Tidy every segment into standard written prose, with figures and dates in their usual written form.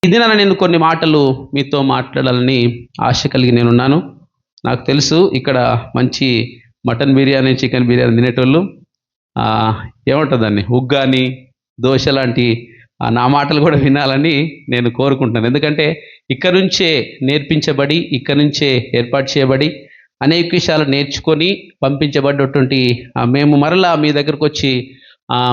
ఇది నేను కొన్ని మాటలు మీతో మాట్లాడాలని ఆశ కలిగి నేనున్నాను. నాకు తెలుసు ఇక్కడ మంచి మటన్ బిర్యానీ, చికెన్ బిర్యానీ తినేటోళ్ళు ఆహ్, ఏమంటారు దాన్ని ఉగ్గాని, దోస లాంటి నా మాటలు కూడా వినాలని నేను కోరుకుంటున్నాను. ఎందుకంటే ఇక్కడి నుంచే నేర్పించబడి, ఇక్కడి నుంచే ఏర్పాటు చేయబడి, అనేక విషయాలు నేర్చుకొని పంపించబడ్డటువంటి మేము మరలా మీ దగ్గరకొచ్చి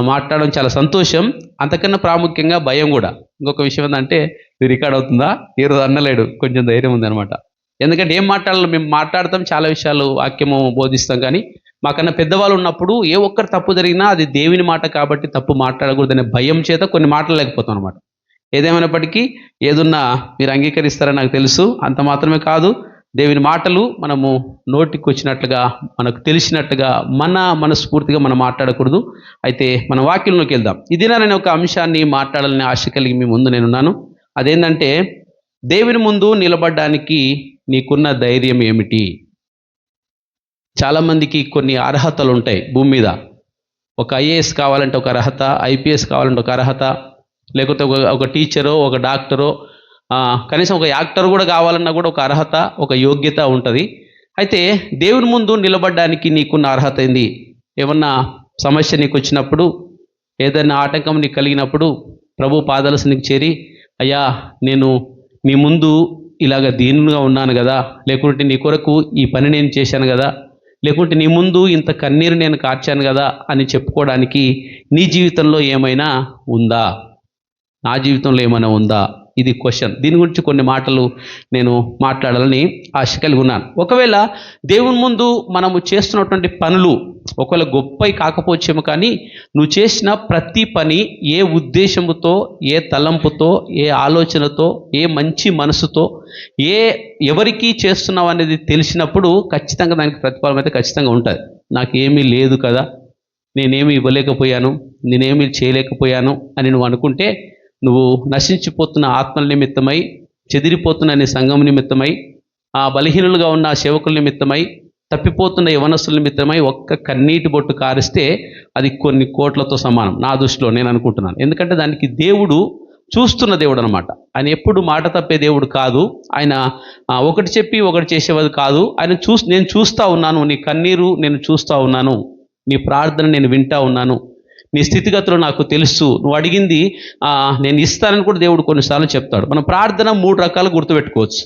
మాట్లాడడం చాలా సంతోషం. అంతకన్నా ప్రాముఖ్యంగా భయం గూడా. ఇంకొక విషయం ఏందంటే, ఇది రికార్డ్ అవుతుందా? ఈరోజు అన్నలేడు. కొంచెం ధైర్యం ఉందనమాట. ఎందుకంటే ఏం మాట్లాడాలో మేము మాట్లాడతాం, చాలా విషయాలు వాక్యము బోధిస్తాం కానీ, మాకన్నా పెద్దవాళ్ళు ఉన్నప్పుడు ఏ ఒక్కటి తప్పు జరిగినా అది దేవుని మాట కాబట్టి తప్పు మాట్లాడకూడదనే భయం చేత కొన్ని మాట్లాడలేకపోతాం అనమాట. ఏదేమైనప్పటికీ ఏదున్నా మీరు అంగీకరిస్తారని నాకు తెలుసు. అంత మాత్రమే కాదు, దేవుని మాటలు మనము నోటికొచ్చినట్లుగా, మనకు తెలిసినట్టుగా, మనస్ఫూర్తిగా మనం మాట్లాడకూడదు. అయితే మన వాక్యంలోకి వెళ్దాం. ఈ దినాన నేను ఒక అంశాన్ని మాట్లాడాలని ఆశ కలిగి మీ ముందు నేనున్నాను. అదేంటంటే, దేవుని ముందు నిలబడడానికి నీకున్న ధైర్యం ఏమిటి? చాలామందికి కొన్ని అర్హతలు ఉంటాయి భూమి మీద. ఒక ఐఏఎస్ కావాలంటే ఒక అర్హత, ఐపీఎస్ కావాలంటే ఒక అర్హత, లేకపోతే ఒక టీచరో, ఒక డాక్టరో, కనీసం ఒక యాక్టర్ కూడా కావాలన్నా కూడా ఒక అర్హత, ఒక యోగ్యత ఉంటుంది. అయితే దేవుని ముందు నిలబడడానికి నీకున్న అర్హత ఏంది? ఏమన్నా సమస్య నీకు వచ్చినప్పుడు, ఏదైనా ఆటంకం నీకు కలిగినప్పుడు ప్రభు పాదాల సన్నిధికి చేరి, అయ్యా నేను నీ ముందు ఇలాగ దీనుగా ఉన్నాను కదా, లేకుంటే నీ కొరకు ఈ పని నేను చేశాను కదా, లేకుంటే నీ ముందు ఇంత కన్నీరు నేను కార్చాను కదా అని చెప్పుకోవడానికి నీ జీవితంలో ఏమైనా ఉందా? నా జీవితంలో ఏమైనా ఉందా? ఇది క్వశ్చన్. దీని గురించి కొన్ని మాటలు నేను మాట్లాడాలని ఆశ కలిగి ఉన్నాను. ఒకవేళ దేవుని ముందు మనము చేస్తున్నటువంటి పనులు ఒకవేళ గొప్పవి కాకపోవచ్చేమో, కానీ నువ్వు చేసిన ప్రతి పని ఏ ఉద్దేశముతో, ఏ తలంపుతో, ఏ ఆలోచనతో, ఏ మంచి మనసుతో, ఎవరికి చేస్తున్నావు అనేది తెలిసినప్పుడు ఖచ్చితంగా దానికి ప్రతిఫలం అయితే ఖచ్చితంగా ఉంటుంది. నాకేమీ లేదు కదా, నేనేమి ఇవ్వలేకపోయాను, నేనేమి చేయలేకపోయాను అని నువ్వు అనుకుంటే, నువ్వు నశించిపోతున్న ఆత్మల నిమిత్తమై, చెదిరిపోతున్న నీ సంఘం నిమిత్తమై, ఆ బలహీనులుగా ఉన్న సేవకుల నిమిత్తమై, తప్పిపోతున్న యవనస్తుల నిమిత్తమై ఒక్క కన్నీటి బొట్టు కారిస్తే అది కొన్ని కోట్లతో సమానం నా దృష్టిలో, నేను అనుకుంటున్నాను. ఎందుకంటే దానికి దేవుడు చూస్తున్న దేవుడు అనమాట. ఆయన ఎప్పుడు మాట తప్పే దేవుడు కాదు. ఆయన ఒకటి చెప్పి ఒకటి చేసేవాడు కాదు. ఆయన నేను చూస్తూ ఉన్నాను, నీ కన్నీరు నేను చూస్తూ ఉన్నాను, నీ ప్రార్థన నేను వింటా ఉన్నాను, నీ స్థితిగతులు నాకు తెలుసు, నువ్వు అడిగింది నేను ఇస్తానని కూడా దేవుడు కొన్నిసార్లు చెప్తాడు. మనం ప్రార్థన 3 రకాలు గుర్తుపెట్టుకోవచ్చు.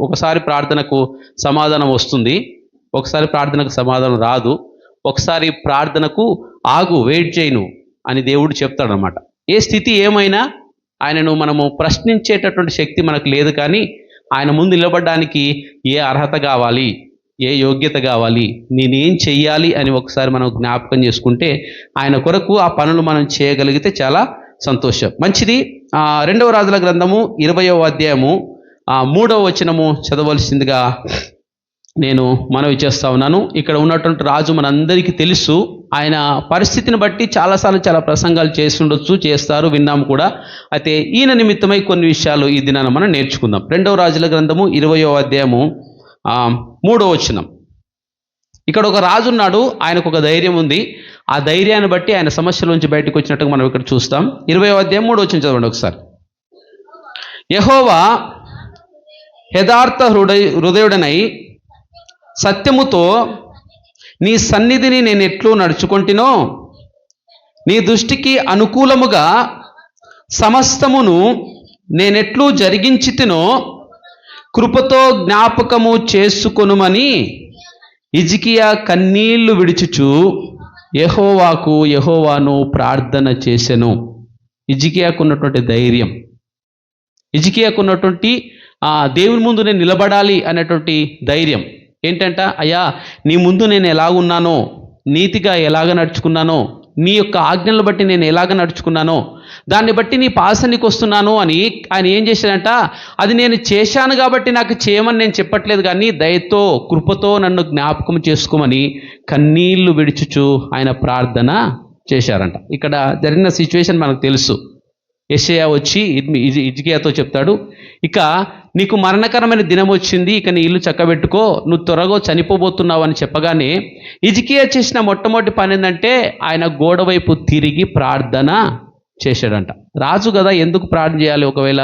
ఒకసారి ప్రార్థనకు సమాధానం వస్తుంది, ఒకసారి ప్రార్థనకు సమాధానం రాదు, ఒకసారి ప్రార్థనకు ఆగు, వెయిట్ చేయను అని దేవుడు చెప్తాడనమాట. ఏ స్థితి ఏమైనా ఆయనను మనము ప్రశ్నించేటటువంటి శక్తి మనకు లేదు, కానీ ఆయన ముందు నిలబడడానికి ఏ అర్హత కావాలి, ఏ యోగ్యత కావాలి, నేనేం చెయ్యాలి అని ఒకసారి మనం జ్ఞాపకం చేసుకుంటే ఆయన కొరకు ఆ పనులు మనం చేయగలిగితే చాలా సంతోషం. మంచిది. 2వ రాజుల గ్రంథము 20వ అధ్యాయము 3వ వచనము చదవలసిందిగా నేను మనవి చేస్తా ఉన్నాను. ఇక్కడ ఉన్నటువంటి రాజు మనందరికీ తెలుసు. ఆయన పరిస్థితిని బట్టి చాలాసార్లు చాలా ప్రసంగాలు చేసి ఉండొచ్చు, చేస్తారు, విన్నాము కూడా. అయితే ఈయన నిమిత్తమై కొన్ని విషయాలు ఈ దినాన మనం నేర్చుకుందాం. 2వ రాజుల గ్రంథము 20వ అధ్యాయము 3వ వచనం. ఇక్కడ ఒక రాజు ఉన్నాడు, ఆయనకు ఒక ధైర్యం ఉంది. ఆ ధైర్యాన్ని బట్టి ఆయన సమస్యల నుంచి బయటకు వచ్చినట్టుగా మనం ఇక్కడ చూస్తాం. 20వ అధ్యాయం 3వ వచనం చదవండి ఒకసారి. యెహోవా యథార్థ హృదయుడనై సత్యముతో నీ సన్నిధిని నేను ఎట్లు నడుచుకొంటినో, నీ దృష్టికి అనుకూలముగా సమస్తమును నేనెట్లు జరిగించితినో కృపతో జ్ఞాపకము చేసుకొనుమని హిజ్కియా కన్నీళ్లు విడుచుచు యెహోవాను ప్రార్థన చేసెను. హిజ్కియాకు ఉన్నటువంటి ధైర్యం, హిజ్కియాకు ఉన్నటువంటి దేవుని ముందు నేను నిలబడాలి అనేటువంటి ధైర్యం ఏంటంట, అయ్యా నీ ముందు నేను ఎలాగున్నానో, నీతిగా ఎలాగ నడుచుకున్నానో, నీ యొక్క ఆజ్ఞలను బట్టి నేను ఎలాగ నడుచుకున్నానో దాన్ని బట్టి నీ పాసనికి వస్తున్నాను అని ఆయన ఏం చేశాడంట, అది నేను చేశాను కాబట్టి నాకు చేయమని నేను చెప్పట్లేదు, కానీ దయతో కృపతో నన్ను జ్ఞాపకం చేసుకోమని కన్నీళ్లు విడుచుచు ఆయన ప్రార్థన చేశారంట. ఇక్కడ జరిగిన సిచ్యువేషన్ మనకు తెలుసు. యెషయా వచ్చి హిజ్కియాతో చెప్తాడు, ఇక నీకు మరణకరమైన దినం వచ్చింది, ఇక నీ ఇల్లు చక్కబెట్టుకో, నువ్వు త్వరగా చనిపోబోతున్నావు అని చెప్పగానే హిజ్కియా చేసిన మొట్టమొదటి పని ఏంటంటే ఆయన గోడ వైపు తిరిగి ప్రార్థన చేశాడంట. రాజు కదా, ఎందుకు ప్రార్థన చేయాలి? ఒకవేళ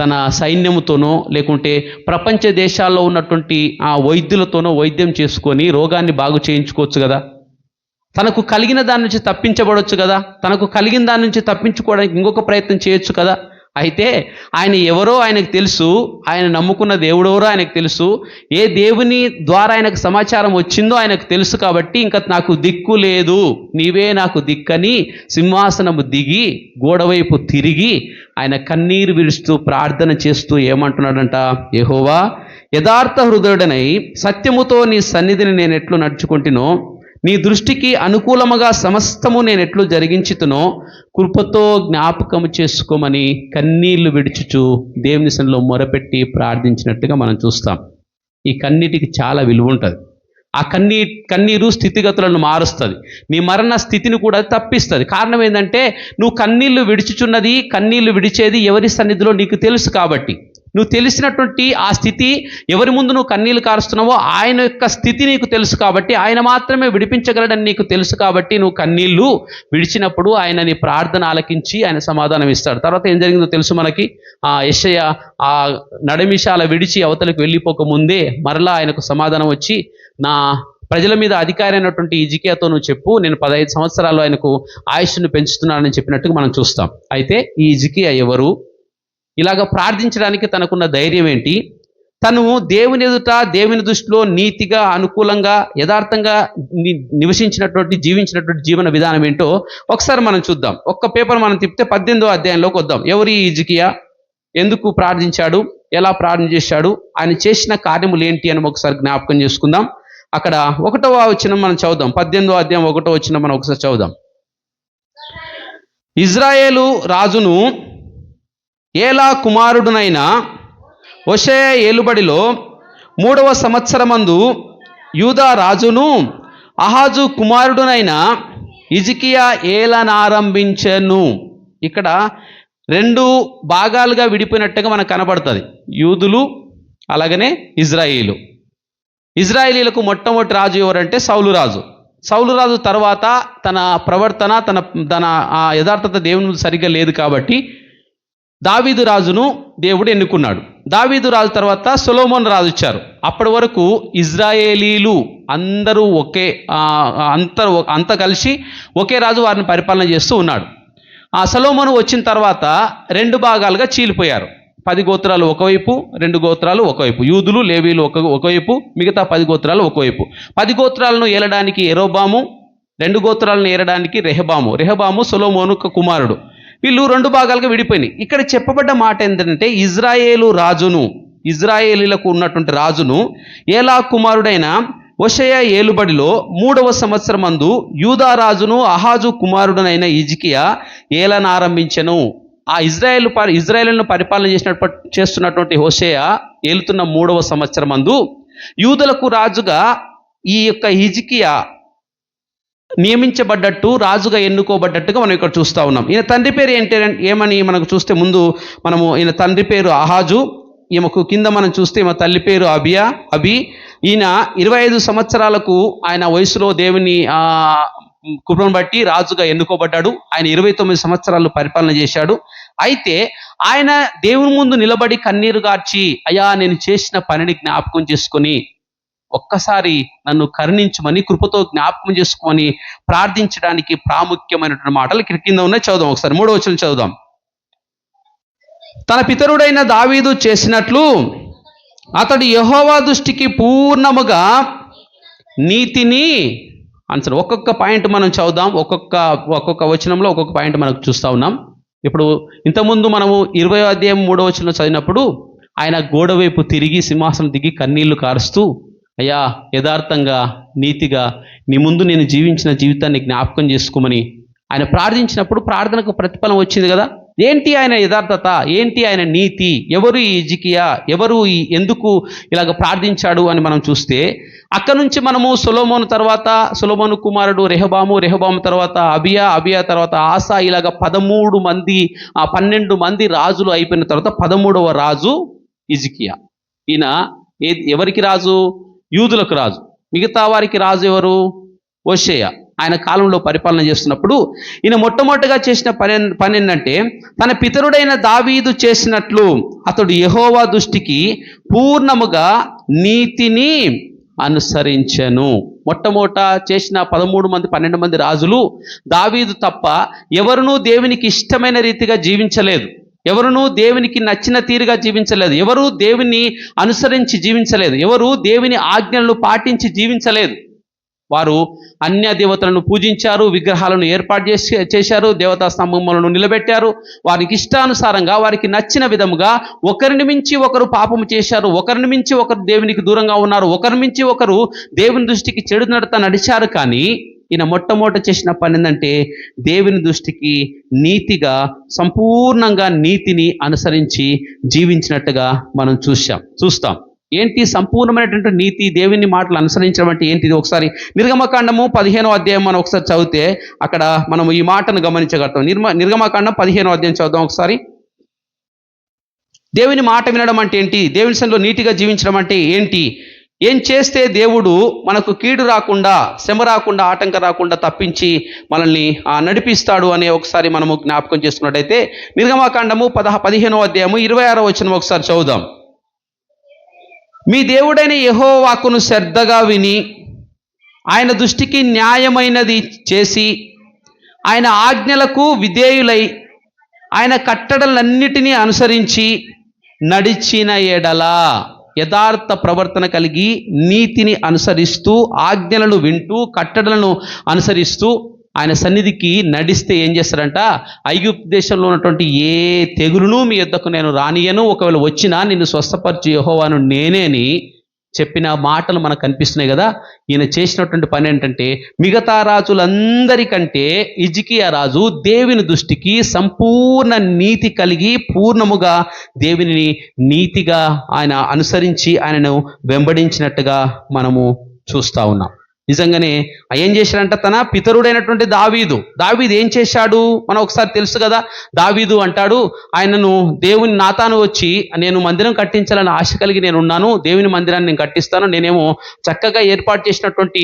తన సైన్యముతోనో లేకుంటే ప్రపంచ దేశాల్లో ఉన్నటువంటి ఆ వైద్యులతోనో వైద్యం చేసుకొని రోగాన్ని బాగు చేయించుకోవచ్చు కదా. తనకు కలిగిన దాని నుంచి తప్పించబడవచ్చు కదా. తనకు కలిగిన దాని నుంచి తప్పించుకోవడానికి ఇంకొక ప్రయత్నం చేయొచ్చు కదా. అయితే ఆయన ఎవరో ఆయనకు తెలుసు, ఆయన నమ్ముకున్న దేవుడెవరో ఆయనకు తెలుసు, ఏ దేవుని ద్వారా ఆయనకు సమాచారం వచ్చిందో ఆయనకు తెలుసు. కాబట్టి ఇంకా నాకు దిక్కు లేదు, నీవే నాకు దిక్కని సింహాసనము దిగి గోడవైపు తిరిగి ఆయన కన్నీరు విడుస్తూ ప్రార్థన చేస్తూ ఏమంటున్నాడంట, యెహోవా యథార్థ హృదయుడనై సత్యముతో నీ సన్నిధిని నేను ఎట్లు నడుచుకుంటునో, నీ దృష్టికి అనుకూలముగా సమస్తము నేను ఎట్లు జరిగించుతునో కృపతో జ్ఞాపకము చేసుకోమని కన్నీళ్లు విడుచుచు దేవుని సన్నిధిలో మొరపెట్టి ప్రార్థించినట్టుగా మనం చూస్తాం. ఈ కన్నీటికి చాలా విలువ ఉంటుంది. ఆ కన్నీరు స్థితిగతులను మారుస్తుంది, నీ మరణ స్థితిని కూడా తప్పిస్తుంది. కారణం ఏంటంటే నువ్వు కన్నీళ్లు విడిచుచున్నది, కన్నీళ్లు విడిచేది ఎవరి సన్నిధిలో నీకు తెలుసు. కాబట్టి నువ్వు తెలిసినటువంటి ఆ స్థితి, ఎవరి ముందు నువ్వు కన్నీళ్లు కారుస్తున్నావో ఆయన యొక్క స్థితి నీకు తెలుసు. కాబట్టి ఆయన మాత్రమే విడిపించగలడని నీకు తెలుసు. కాబట్టి నువ్వు కన్నీళ్లు విడిచినప్పుడు ఆయన నీ ప్రార్థన ఆలకించి ఆయన సమాధానం ఇస్తాడు. తర్వాత ఏం జరిగిందో తెలుసు మనకి. ఆ యెషయా ఆ నడిమిషాల విడిచి అవతలకు వెళ్ళిపోకముందే మరలా ఆయనకు సమాధానం వచ్చి, నా ప్రజల మీద అధికారి అయినటువంటి హిజ్కియాతో నువ్వు చెప్పు, నేను 15 సంవత్సరాలు ఆయనకు ఆయుష్ను పెంచుతున్నానని చెప్పినట్టుగా మనం చూస్తాం. అయితే ఈ హిజ్కియా ఎవరు? ఇలాగ ప్రార్థించడానికి తనకున్న ధైర్యం ఏంటి? తను దేవుని ఎదుట దేవుని దృష్టిలో నీతిగా, అనుకూలంగా, యథార్థంగా నివసించినటువంటి జీవించినటువంటి జీవన విధానం ఏంటో ఒకసారి మనం చూద్దాం. ఒక్క పేపర్ మనం తిప్పితే 18వ అధ్యాయంలోకి వద్దాం. ఎవరు ఈ హిజ్కియా? ఎందుకు ప్రార్థించాడు? ఎలా ప్రార్థన చేశాడు? ఆయన చేసిన కార్యములు ఏంటి అని ఒకసారి జ్ఞాపకం చేసుకుందాం. అక్కడ 1వ వచనం మనం చదువుదాం. 18వ అధ్యాయం 1వ వచనం మనం ఒకసారి చదువుదాం. ఇజ్రాయేలు రాజును ఏలా కుమారుడునైన హోషేయ ఏలుబడిలో 3వ సంవత్సరమందు యూదా రాజును ఆహాజు కుమారుడునైన హిజ్కియా ఏలనారంభించెను. ఇక్కడ 2 భాగాలుగా విడిపోయినట్టుగా మనకు కనబడుతుంది. యూదులు అలాగనే ఇజ్రాయేలు. ఇజ్రాయేలీలకు మొట్టమొదటి రాజు ఎవరంటే సౌలు రాజు. సౌలు రాజు తర్వాత తన ప్రవర్తన, తన యథార్థత దేవుని సరిగ్గా లేదు. కాబట్టి దావీదు రాజును దేవుడు ఎన్నుకున్నాడు. దావీదు రాజు తర్వాత సొలొమోను రాజు ఇచ్చారు. అప్పటి వరకు ఇజ్రాయేలీలు అందరూ అంతా కలిసి ఒకే రాజు వారిని పరిపాలన చేస్తూ ఉన్నాడు. ఆ సొలొమోను వచ్చిన తర్వాత 2 భాగాలుగా చీలిపోయారు. 10 గోత్రాలు ఒకవైపు, 2 గోత్రాలు ఒకవైపు. యూదులు, లేవీలు ఒకవైపు, మిగతా 10 గోత్రాలు ఒకవైపు. 10 గోత్రాలను ఏలడానికి యెరోబాము, 2 గోత్రాలను ఏలడానికి రెహబాము సొలొమోను కుమారుడు. వీళ్ళు 2 భాగాలుగా విడిపోయినాయి. ఇక్కడ చెప్పబడ్డ మాట ఏంటంటే, ఇజ్రాయేలీలకు ఉన్నటువంటి రాజును ఏలా కుమారుడైన హోషేయ ఏలుబడిలో 3వ సంవత్సరమందు యూదా రాజును ఆహాజు కుమారుడనైన హిజ్కియా ఏలనారంభించెను. ఆ ఇజ్రాయేలును పరిపాలన చేస్తున్నటువంటి హోషేయ ఏలుతున్న 3వ సంవత్సరమందు యూదులకు రాజుగా ఈ యొక్క హిజ్కియా నియమించబడ్డట్టు, రాజుగా ఎన్నుకోబడ్డట్టుగా మనం ఇక్కడ చూస్తూ ఉన్నాం. ఈయన తండ్రి పేరు ఏమని మనకు చూస్తే, ముందు మనము ఈయన తండ్రి పేరు ఆహాజు, ఈమెకు కింద మనం చూస్తే ఈమె తల్లి పేరు అబి. ఈయన 25 సంవత్సరాలకు ఆయన వయసులో దేవుని కృపను బట్టి రాజుగా ఎన్నుకోబడ్డాడు. ఆయన 29 సంవత్సరాలు పరిపాలన చేశాడు. అయితే ఆయన దేవుని ముందు నిలబడి కన్నీరు గార్చి, అయ్యా నేను చేసిన పనిని జ్ఞాపకం చేసుకొని ఒక్కసారి నన్ను కరుణించమని, కృపతో జ్ఞాపకం చేసుకొని ప్రార్థించడానికి ప్రాముఖ్యమైనటువంటి మాటలు ఇక్కడ కింద ఉన్నాయి. చదుదాం ఒకసారి. 3వ వచనం చదుదాం. తన పితరుడైన దావీదు చేసినట్లు అతడు యెహోవా దృష్టికి పూర్ణముగా నీతిని ఆన్సర్. ఒక్కొక్క పాయింట్ మనం చదుదాం. ఒక్కొక్క వచనంలో ఒక్కొక్క పాయింట్ మనకు చూస్తూ ఉన్నాం. ఇప్పుడు ఇంతకుముందు మనము 20వ అధ్యాయం 3వ వచనం చదివినప్పుడు ఆయన గోడ వైపు తిరిగి సింహాసనం దిగి కన్నీళ్లు కారుస్తూ, అయ్యా యథార్థంగా, నీతిగా నీ ముందు నేను జీవించిన జీవితాన్ని జ్ఞాపకం చేసుకోమని ఆయన ప్రార్థించినప్పుడు ప్రార్థనకు ప్రతిఫలం వచ్చింది కదా. ఏంటి ఆయన యథార్థత, ఏంటి ఆయన నీతి, ఎవరు ఈ హిజ్కియా, ఎందుకు ఇలాగ ప్రార్థించాడు అని మనం చూస్తే, అక్కడ నుంచి మనము సొలొమోను కుమారుడు రెహబాము తర్వాత అబియా తర్వాత ఆసా, ఇలాగ 12 మంది రాజులు అయిపోయిన తర్వాత 13వ రాజు హిజ్కియా. ఈయన ఎవరికి రాజు? యూదులకు రాజు. మిగతా వారికి రాజు ఎవరు? హోషేయ. ఆయన కాలంలో పరిపాలన చేస్తున్నప్పుడు ఈయన మొట్టమొదటిగా చేసిన పని ఏంటంటే, తన పితరుడైన దావీదు చేసినట్లు అతడు యెహోవా దృష్టికి పూర్ణముగా నీతిని అనుసరించెను. మొట్టమొదట చేసిన 13 మంది 12 మంది రాజులు దావీదు తప్ప ఎవరునూ దేవునికి ఇష్టమైన రీతిగా జీవించలేదు. ఎవరునూ దేవునికి నచ్చిన తీరుగా జీవించలేదు. ఎవరు దేవుని అనుసరించి జీవించలేదు. ఎవరు దేవుని ఆజ్ఞలను పాటించి జీవించలేదు. వారు అన్య దేవతలను పూజించారు, విగ్రహాలను ఏర్పాటు చేశారు, దేవతా స్తంభములను నిలబెట్టారు. వారికి ఇష్టానుసారంగా వారికి నచ్చిన విధముగా ఒకరిని మించి ఒకరు పాపము చేశారు, ఒకరిని మించి ఒకరు దేవునికి దూరంగా ఉన్నారు, ఒకరిని మించి ఒకరు దేవుని దృష్టికి చెడు నడత నడిచారు. కానీ ఈయన మొట్టమొదట చేసిన పని ఏంటంటే, దేవుని దృష్టికి నీతిగా సంపూర్ణంగా నీతిని అనుసరించి జీవించినట్టుగా మనం చూస్తాం. ఏంటి సంపూర్ణమైనటువంటి నీతి, దేవుని మాటలు అనుసరించడం అంటే ఏంటిది? ఒకసారి నిర్గమకాండము 15వ అధ్యాయం మనం ఒకసారి చదివితే అక్కడ మనం ఈ మాటను గమనించగలుగుతాం. నిర్గమకాండం 15వ అధ్యాయం చదువుదాం ఒకసారి. దేవుని మాట వినడం అంటే ఏంటి? దేవుని సన్నిధిలో నీతిగా జీవించడం అంటే ఏంటి? ఏం చేస్తే దేవుడు మనకు కీడు రాకుండా, శ్రమ రాకుండా, ఆటంకం రాకుండా తప్పించి మనల్ని నడిపిస్తాడు అనే ఒకసారి మనము జ్ఞాపకం చేసుకున్నట్టయితే నిర్గమకాండము 15వ అధ్యాయము 26వ వచనం ఒకసారి చదువుదాం. మీ దేవుడైన యెహోవా వాక్కును శ్రద్ధగా విని ఆయన దృష్టికి న్యాయమైనది చేసి ఆయన ఆజ్ఞలకు విధేయులై ఆయన కట్టడలన్నిటినీ అనుసరించి నడిచిన ఎడల, యథార్థ ప్రవర్తన కలిగి నీతిని అనుసరిస్తూ ఆజ్ఞలను వింటూ కట్టడలను అనుసరిస్తూ ఆయన సన్నిధికి నడిస్తే ఏం చేస్తారంట? ఐగుప్తు దేశంలో ఉన్నటువంటి ఏ తెగులును మీ యొద్దకు నేను రానియను, ఒకవేళ వచ్చినా నిన్ను స్వస్థపరిచి యెహోవాను నేనే అని చెప్పిన మాటలు మనకు కనిపిస్తున్నాయి కదా. ఈయన చేసినటువంటి పని ఏంటంటే, మిగతా రాజులందరికంటే హిజ్కియా రాజు దేవుని దృష్టికి సంపూర్ణ నీతి కలిగి పూర్ణముగా దేవుని నీతిగా ఆయన అనుసరించి ఆయనను వెంబడించినట్టుగా మనము చూస్తూ ఉన్నాం. నిజంగానే ఏం చేశాడంట? తన పితరుడైనటువంటి దావీదు ఏం చేశాడు మనం ఒకసారి తెలుసు కదా. దావీదు అంటాడు, ఆయనను దేవుని నాతాను వచ్చి, నేను మందిరం కట్టించాలని ఆశ కలిగి నేను ఉన్నాను, దేవుని మందిరాన్ని నేను కట్టిస్తాను, నేనేమో చక్కగా ఏర్పాటు చేసినటువంటి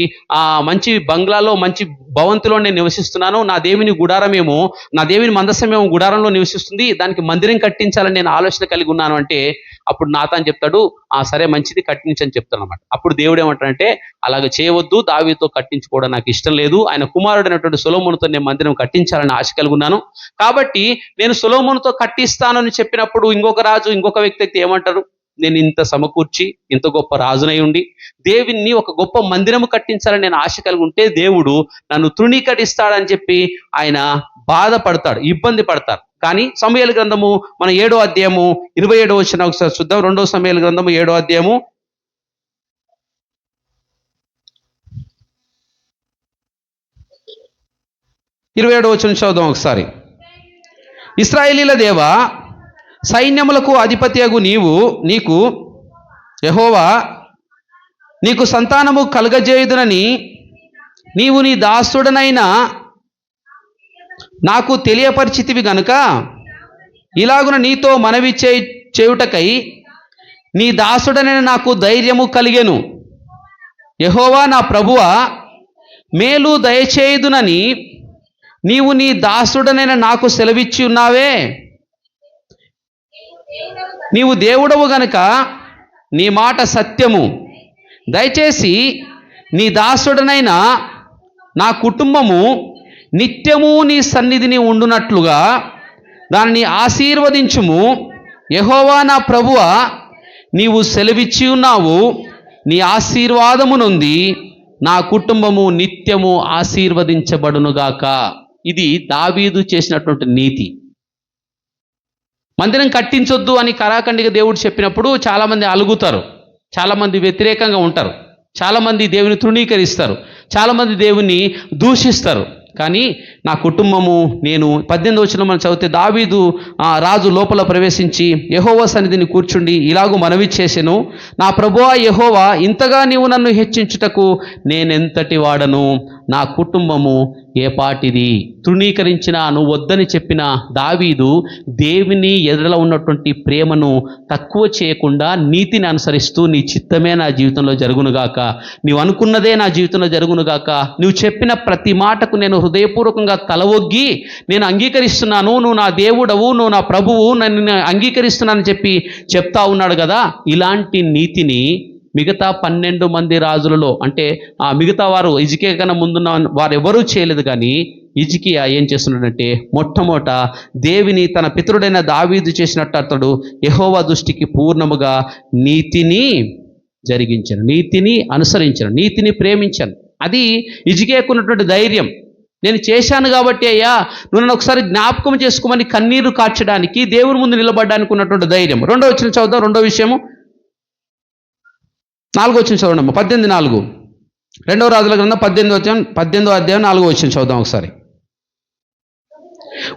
మంచి బంగ్లాలో మంచి భవంతిలో నేను నివసిస్తున్నాను, నా దేవుని గుడారమేమో, నా దేవుని మందసమేమో గుడారంలో నివసిస్తుంది, దానికి మందిరం కట్టించాలని నేను ఆలోచన కలిగి ఉన్నాను అంటే అప్పుడు నాతాను చెప్తాడు, సరే మంచిది కట్టించని చెప్తాను అనమాట. అప్పుడు దేవుడు ఏమంటాడంటే, అలాగ చేయవద్దు, దావీదుతో కట్టించుకోవడం నాకు ఇష్టం లేదు, ఆయన కుమారుడైనటువంటి సొలొమోనుతో నేను మందిరం కట్టించాలని ఆశ కలిగి ఉన్నాను, కాబట్టి నేను సొలొమోనుతో కట్టిస్తానని చెప్పినప్పుడు ఇంకొక వ్యక్తి ఏమంటారు? నేను ఇంత సమకూర్చి ఇంత గొప్ప రాజునై ఉండి దేవుణ్ణి ఒక గొప్ప మందిరము కట్టించాలని నేను ఆశ కలిగి ఉంటే దేవుడు నన్ను తృణీకరిస్తాడని చెప్పి ఆయన బాధపడతాడు, ఇబ్బంది పడతారు. కానీ సమూయేలు గ్రంథము మన 7వ అధ్యాయము 27వ వచనం ఒకసారి చూద్దాం. 2వ సమూయేలు గ్రంథము 7వ అధ్యాయము 27వ వచనం చదువుదాం ఒకసారి. ఇశ్రాయేలీల దేవా, సైన్యములకు అధిపతియగు నీకు యెహోవా నీకు సంతానము కలుగజేయుదునని నీవు నీ దాసుడనైన నాకు తెలియపరిచితివి గనుక ఇలాగున నీతో మనవి చేయుటకై నీ దాసుడనైన నాకు ధైర్యము కలిగెను. యెహోవా నా ప్రభువా, మేలు దయచేయుదునని నీవు నీ దాసుడనైన నాకు సెలవిచ్చి ఉన్నావే. నీవు దేవుడవు గనుక నీ మాట సత్యము. దయచేసి నీ దాసుడనైన నా కుటుంబము నిత్యము నీ సన్నిధిని ఉండునట్లుగా దానిని ఆశీర్వదించుము. యెహోవా నా ప్రభువా, నీవు సెలవిచ్చి ఉన్నావు, నీ ఆశీర్వాదము నుండి నా కుటుంబము నిత్యము ఆశీర్వదించబడునుగాక. ఇది దావీదు చేసినటువంటి నీతి. మందిరం కట్టించొద్దు అని కరాఖండిగా దేవుడు చెప్పినప్పుడు చాలామంది అలుగుతారు, చాలామంది వ్యతిరేకంగా ఉంటారు, చాలామంది దేవుని తృణీకరిస్తారు, చాలామంది దేవుని దూషిస్తారు. కానీ నా కుటుంబము, నేను 18వ వచనం మనం చదివితే దావీదు రాజు లోపల ప్రవేశించి యెహోవా సన్నిధిని కూర్చుండి ఇలాగూ మనవి చేసెను, నా ప్రభువా యెహోవా, ఇంతగా నీవు నన్ను హెచ్చించుటకు నేనెంతటి వాడను, నా కుటుంబము ఏపాటిది. తృణీకరించిన, నువ్వు వద్దని చెప్పిన దావీదు దేవుని ఎదుట ఉన్నటువంటి ప్రేమను తక్కువ చేయకుండా నీతిని అనుసరిస్తూ, నీ చిత్తమే నా జీవితంలో జరుగునుగాక, నీవు అనుకున్నదే నా జీవితంలో జరుగునుగాక, నువ్వు చెప్పిన ప్రతి మాటకు నేను హృదయపూర్వకంగా తల ఒగ్గి నేను అంగీకరిస్తున్నాను, నువ్వు నా దేవుడవు, నువ్వు నా ప్రభువు, నన్ను అంగీకరిస్తున్నానని చెప్పి చెప్తా ఉన్నాడు కదా. ఇలాంటి నీతిని మిగతా 12 మంది రాజులలో, అంటే ఆ మిగతా వారు హిజ్కియా కన్నా ముందున్న వారు ఎవరూ చేయలేదు. కానీ హిజ్కియా ఏం చేస్తున్నాడంటే మొట్టమొదట దేవుని తన పితరుడైన దావీదు చేసినట్టు అతడు యెహోవా దృష్టికి పూర్ణముగా నీతిని జరిగించాను, నీతిని అనుసరించాను, నీతిని ప్రేమించాను. అది హిజ్కియాకు ఉన్నటువంటి ధైర్యం. నేను చేశాను కాబట్టి అయ్యా నువ్వు నన్ను ఒకసారి జ్ఞాపకం చేసుకోమని కన్నీరు కార్చడానికి, దేవుని ముందు నిలబడడానికి ఉన్నటువంటి ధైర్యం. రెండో వచనం చదువుదాం. రెండో విషయము 4వ వచనం చదవండి. 18:4 రెండవ రాజుల గ్రంథం 18వ అధ్యాయం 4వ వచనం చదువుదాం ఒకసారి.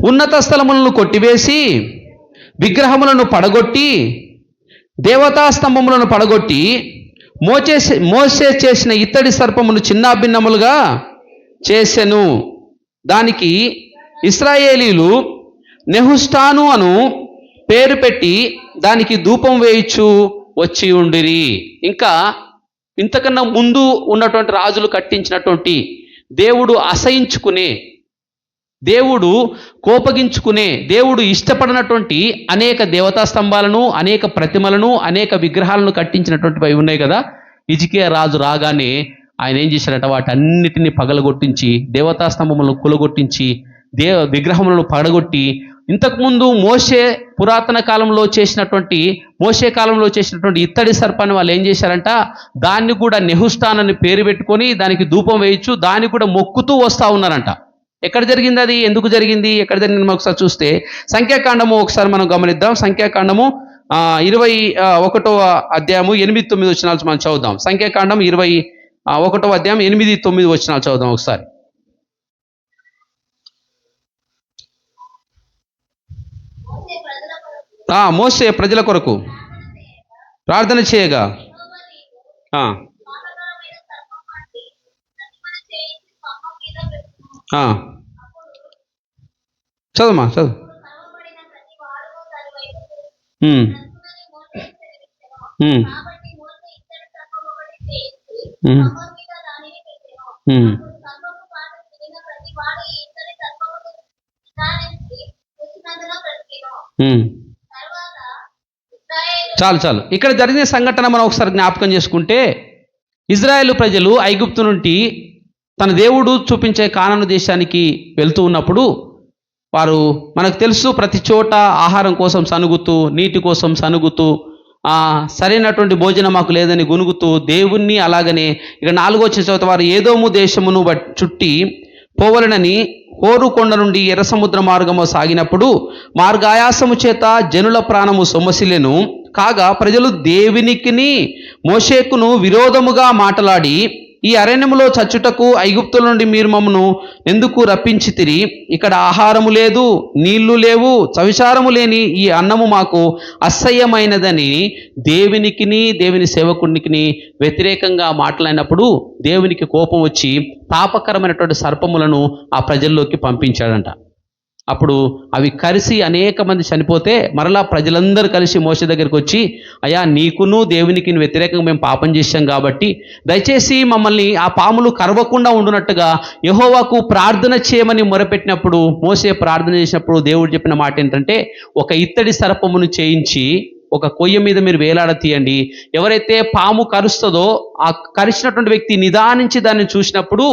ఉన్నత స్థలములను కొట్టివేసి విగ్రహములను పడగొట్టి దేవతా స్తంభములను పడగొట్టి మోసే చేసిన ఇత్తడి సర్పమును చిన్నాభిన్నములుగా చేసెను. దానికి ఇశ్రాయేలీలు నెహుష్టాను అను పేరు పెట్టి దానికి ధూపం వేయిచు వచ్చి ఉండిరి. ఇంకా ఇంతకన్నా ముందు ఉన్నటువంటి రాజులు కట్టించినటువంటి దేవుడు అసహించుకునే, దేవుడు కోపగించుకునే, దేవుడు ఇష్టపడినటువంటి అనేక దేవతా స్తంభాలను, అనేక ప్రతిమలను, అనేక విగ్రహాలను కట్టించినటువంటివి అవి ఉన్నాయి కదా. హిజ్కియా రాజు రాగానే ఆయన ఏం చేశారంట, వాటన్నిటిని పగలగొట్టించి, దేవతా స్తంభములను కూలగొట్టించి, విగ్రహములను పడగొట్టి, ఇంతకుముందు మోషే కాలంలో చేసినటువంటి ఇత్తడి సర్పాన్ని వాళ్ళు ఏం చేశారంట, దాన్ని కూడా నెహుష్టాన్ అని పేరు పెట్టుకొని దానికి ధూపం వేయచ్చు, దాన్ని కూడా మొక్కుతూ వస్తూ ఉన్నారంట. ఎక్కడ జరిగింది అది, ఎందుకు జరిగింది, ఎక్కడ జరిగింది ఒకసారి చూస్తే సంఖ్యాకాండము ఒకసారి మనం గమనిద్దాం. సంఖ్యాకాండము 21వ అధ్యాయము 8-9 వచనాలు మనం చదువుదాం. సంఖ్యాకాండం 21వ అధ్యాయం 8-9 వచనాలు చదువుదాం ఒకసారి. మోసే ప్రజల కొరకు ప్రార్థన చేయగా చదువుమా చదువు. చాలు. ఇక్కడ జరిగిన సంఘటన మనం ఒకసారి జ్ఞాపకం చేసుకుంటే, ఇజ్రాయేలు ప్రజలు ఐగుప్తు నుండి తన దేవుడు చూపించే కానాను దేశానికి వెళ్తూ ఉన్నప్పుడు వారు, మనకు తెలుసు, ప్రతి చోట ఆహారం కోసం సనుగుతూ, నీటి కోసం సనుగుతూ, సరైనటువంటి భోజనం మాకు లేదని గునుగుతూ దేవుణ్ణి, అలాగనే ఇక 4వ వచనం చదువుతా, వారు ఏదోము దేశమును చుట్టి పోవలనని హోరు కొండ నుండి ఎర్ర సముద్ర మార్గము సాగినప్పుడు మార్గాయాసము చేత జనుల ప్రాణము సొమ్మసిల్లెను. కాగా ప్రజలు దేవునికిని మోషేకును విరోధముగా మాటలాడి, ఈ అరణ్యములో చచ్చుటకు ఐగుప్తుల నుండి మీరు మమ్మను ఎందుకు రప్పించితిరి? ఇక్కడ ఆహారము లేదు, నీళ్లు లేవు, చవిచారము లేని ఈ అన్నము మాకు అసహ్యమైనదని దేవునికిని దేవుని సేవకునికిని వ్యతిరేకంగా మాట్లాడినప్పుడు దేవునికి కోపం వచ్చి పాపకరమైనటువంటి సర్పములను ఆ ప్రజల్లోకి పంపించాడంట. అప్పుడు అవి కలిసి అనేక మంది చనిపోతే మరలా ప్రజలందరూ కలిసి మోషే దగ్గరికి వచ్చి, అయ్యా నీకును దేవునికి వ్యతిరేకంగా మేము పాపం చేశాం కాబట్టి దయచేసి మమ్మల్ని ఆ పాములు కరవకుండా ఉండునట్టుగా యెహోవాకు ప్రార్థన చేయమని మొరపెట్టినప్పుడు, మోషే ప్రార్థన చేసినప్పుడు దేవుడు చెప్పిన మాట ఏంటంటే, ఒక ఇత్తడి సర్పమును చేయించి ఒక కొయ్య మీద మీరు వేలాడ తీయండి. ఎవరైతే పాము కరుస్తుందో ఆ కరిచినటువంటి వ్యక్తి నిదానించి దాన్ని చూసినప్పుడు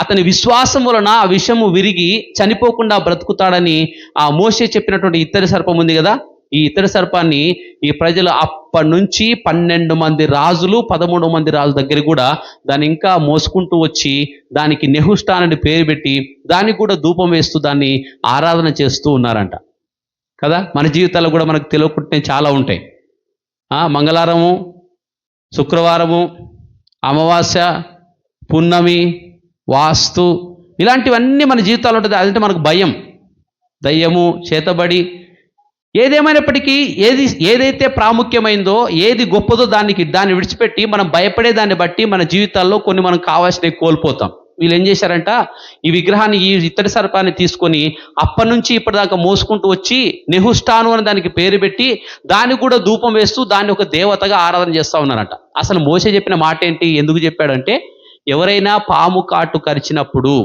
అతని విశ్వాసం వలన ఆ విషము విరిగి చనిపోకుండా బ్రతుకుతాడని ఆ మోషే చెప్పినటువంటి ఇత్తడి సర్పం ఉంది కదా, ఈ ఇత్తడి సర్పాన్ని ఈ ప్రజలు అప్పటి నుంచి 12 మంది రాజులు, 13 మంది రాజుల దగ్గర కూడా దాన్ని ఇంకా మోసుకుంటూ వచ్చి దానికి నెహుష్టాన్ అని పేరు పెట్టి దానికి కూడా ధూపం వేస్తూ దాన్ని ఆరాధన చేస్తూ ఉన్నారంట కదా. మన జీవితాల్లో కూడా మనకు తెలియకుంటే చాలా ఉంటాయి. మంగళవారము, శుక్రవారము, అమావాస్య, పున్నమి, వాస్తు, ఇలాంటివన్నీ మన జీవితాల్లో ఉంటుంది. అదంటే మనకు భయం, దయ్యము, చేతబడి, ఏదేమైనప్పటికీ ఏదైతే ప్రాముఖ్యమైందో, ఏది గొప్పదో దాన్ని విడిచిపెట్టి మనం భయపడే దాన్ని బట్టి మన జీవితాల్లో కొన్ని మనం కావాల్సినవి కోల్పోతాం. వీళ్ళు ఏం చేశారంట, ఈ విగ్రహాన్ని, ఈ ఇత్తడి సర్పాన్ని తీసుకొని అప్పటి నుంచి ఇప్పటిదాకా మోసుకుంటూ వచ్చి నెహుష్టాను అని దానికి పేరు పెట్టి దానికి కూడా ధూపం వేస్తూ దాన్ని ఒక దేవతగా ఆరాధన చేస్తూ ఉన్నారంట. అసలు మోషే చెప్పిన మాట ఏంటి, ఎందుకు చెప్పాడంటే, ఎవరైనా పాము కాటు కరిచినప్పుడు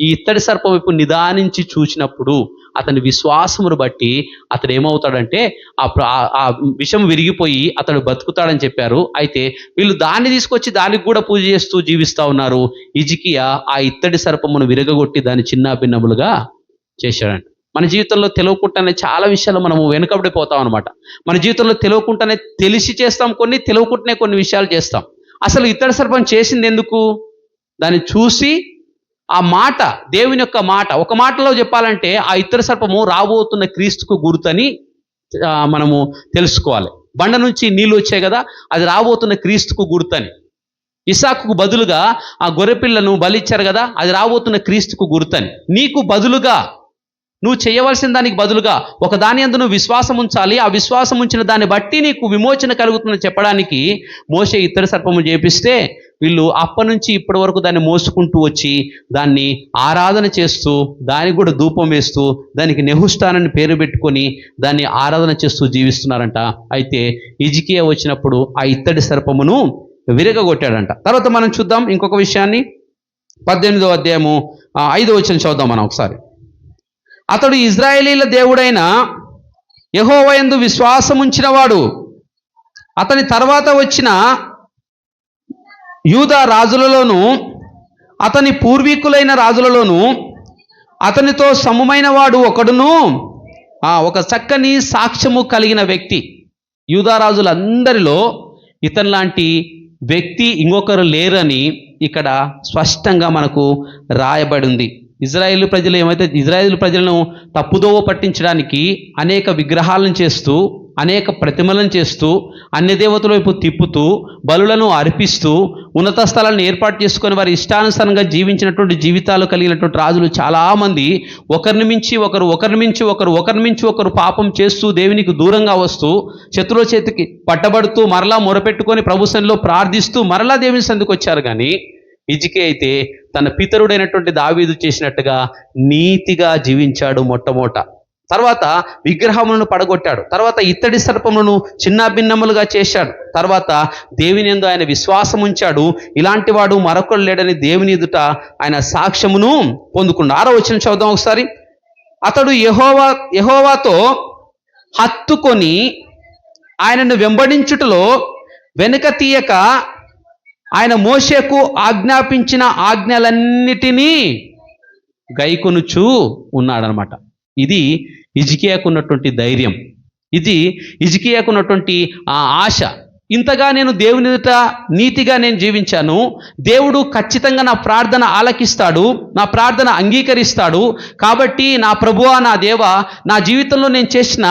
ఈ ఇత్తడి సర్పం వైపు నిదానించి చూసినప్పుడు అతని విశ్వాసమును బట్టి అతడు ఏమవుతాడంటే ఆ విషం విరిగిపోయి అతడు బతుకుతాడని చెప్పారు. అయితే వీళ్ళు దాన్ని తీసుకొచ్చి దానికి కూడా పూజ చేస్తూ జీవిస్తూ ఉన్నారు. హిజ్కియా ఆ ఇత్తడి సర్పమును విరగగొట్టి దాన్ని చిన్న భిన్నములుగా చేశాడంట. మన జీవితంలో తెలియకుండానే చాలా విషయాలు మనము వెనుకబడిపోతాం అనమాట. మన జీవితంలో తెలియకుండానే తెలిసి చేస్తాం కొన్ని, తెలియకుండానే కొన్ని విషయాలు చేస్తాం. అసలు ఇత్తడి సర్పం చేసింది ఎందుకు? దాన్ని చూసి ఆ మాట, దేవుని యొక్క మాట, ఒక మాటలో చెప్పాలంటే ఆ ఇత్తడి సర్పము రాబోతున్న క్రీస్తుకు గుర్తని మనము తెలుసుకోవాలి. బండ నుంచి నీళ్ళు వచ్చాయి కదా, అది రాబోతున్న క్రీస్తుకు గుర్తని. ఇసాకుకు బదులుగా ఆ గొర్రెపిల్లను బలిచ్చారు కదా, అది రాబోతున్న క్రీస్తుకు గుర్తని. నీకు బదులుగా నువ్వు చేయవలసిన దానికి బదులుగా ఒక దాని యందు నువ్వు విశ్వాసం ఉంచాలి. ఆ విశ్వాసం ఉంచిన దాన్ని బట్టి నీకు విమోచన కలుగుతుందని చెప్పడానికి మోషే ఇత్తడి సర్పము చేపిస్తే వీళ్ళు అప్పటి నుంచి ఇప్పటి వరకు దాన్ని మోసుకుంటూ వచ్చి దాన్ని ఆరాధన చేస్తూ దానికి కూడా ధూపం వేస్తూ దానికి నెహుష్టానని పేరు పెట్టుకొని దాన్ని ఆరాధన చేస్తూ జీవిస్తున్నారంట. అయితే హిజ్కియా వచ్చినప్పుడు ఆ ఇత్తడి సర్పమును విరగగొట్టాడంట. తర్వాత మనం చూద్దాం ఇంకొక విషయాన్ని. 18వ అధ్యాయము 5వ వచనం చదువుదాం మనం ఒకసారి. అతడు ఇజ్రాయేలీల దేవుడైన యెహోవా యందు విశ్వాసముంచినవాడు, అతని తర్వాత వచ్చిన యూదా రాజులలోను అతని పూర్వీకులైన రాజులలోను అతనితో సమమైన వాడు ఒకడును, ఒక చక్కని సాక్ష్యము కలిగిన వ్యక్తి. యూదా రాజులందరిలో ఇతని లాంటి వ్యక్తి ఇంకొకరు లేరని ఇక్కడ స్పష్టంగా మనకు రాయబడి ఉంది. ఇజ్రాయేలు ప్రజలను తప్పుదోవ పట్టించడానికి అనేక విగ్రహాలను చేస్తూ, అనేక ప్రతిమలను చేస్తూ, అన్య దేవతల వైపు తిప్పుతూ, బలులను అర్పిస్తూ, ఉన్నత స్థలాలను ఏర్పాటు చేసుకొని వారి ఇష్టానుసారంగా జీవించినటువంటి జీవితాలు కలిగినటువంటి రాజులు చాలామంది ఒకరిని మించి ఒకరు పాపం చేస్తూ దేవునికి దూరంగా వస్తూ శత్రువుల చేతికి పట్టబడుతూ మరలా మొరపెట్టుకొని ప్రభు సన్నిధిలో ప్రార్థిస్తూ మరలా దేవుని సన్నిధికి వచ్చారు. కానీ హిజ్కియా అయితే తన పితరుడైనటువంటి దావీదు చేసినట్టుగా నీతిగా జీవించాడు మొట్టమొదట. తర్వాత విగ్రహములను పడగొట్టాడు. తర్వాత ఇత్తడి సర్పములను చిన్నాభిన్నములుగా చేశాడు. తర్వాత దేవుని యందు ఆయన విశ్వాసం ఉంచాడు. ఇలాంటి వాడు మరొకడు లేడని దేవుని ఎదుట ఆయన సాక్ష్యమును పొందుకున్నాడు. 6వ వచనం చదువుదాం ఒకసారి. అతడు యెహోవాతో హత్తుకొని ఆయనను వెంబడించుటలో వెనుక తీయక ఆయన మోషేకు ఆజ్ఞాపించిన ఆజ్ఞలన్నిటినీ గైకొనుచూ ఉన్నాడనమాట. ఇది హిజ్కియాకు ఉన్నటువంటి ధైర్యం, ఇది హిజ్కియాకు ఉన్నటువంటి ఆశ. ఇంతగా నేను దేవుని ఎదుట నీతిగా నేను జీవించాను, దేవుడు ఖచ్చితంగా నా ప్రార్థన ఆలకిస్తాడు, నా ప్రార్థన అంగీకరిస్తాడు. కాబట్టి నా ప్రభువా, నా దేవా, నా జీవితంలో నేను చేసిన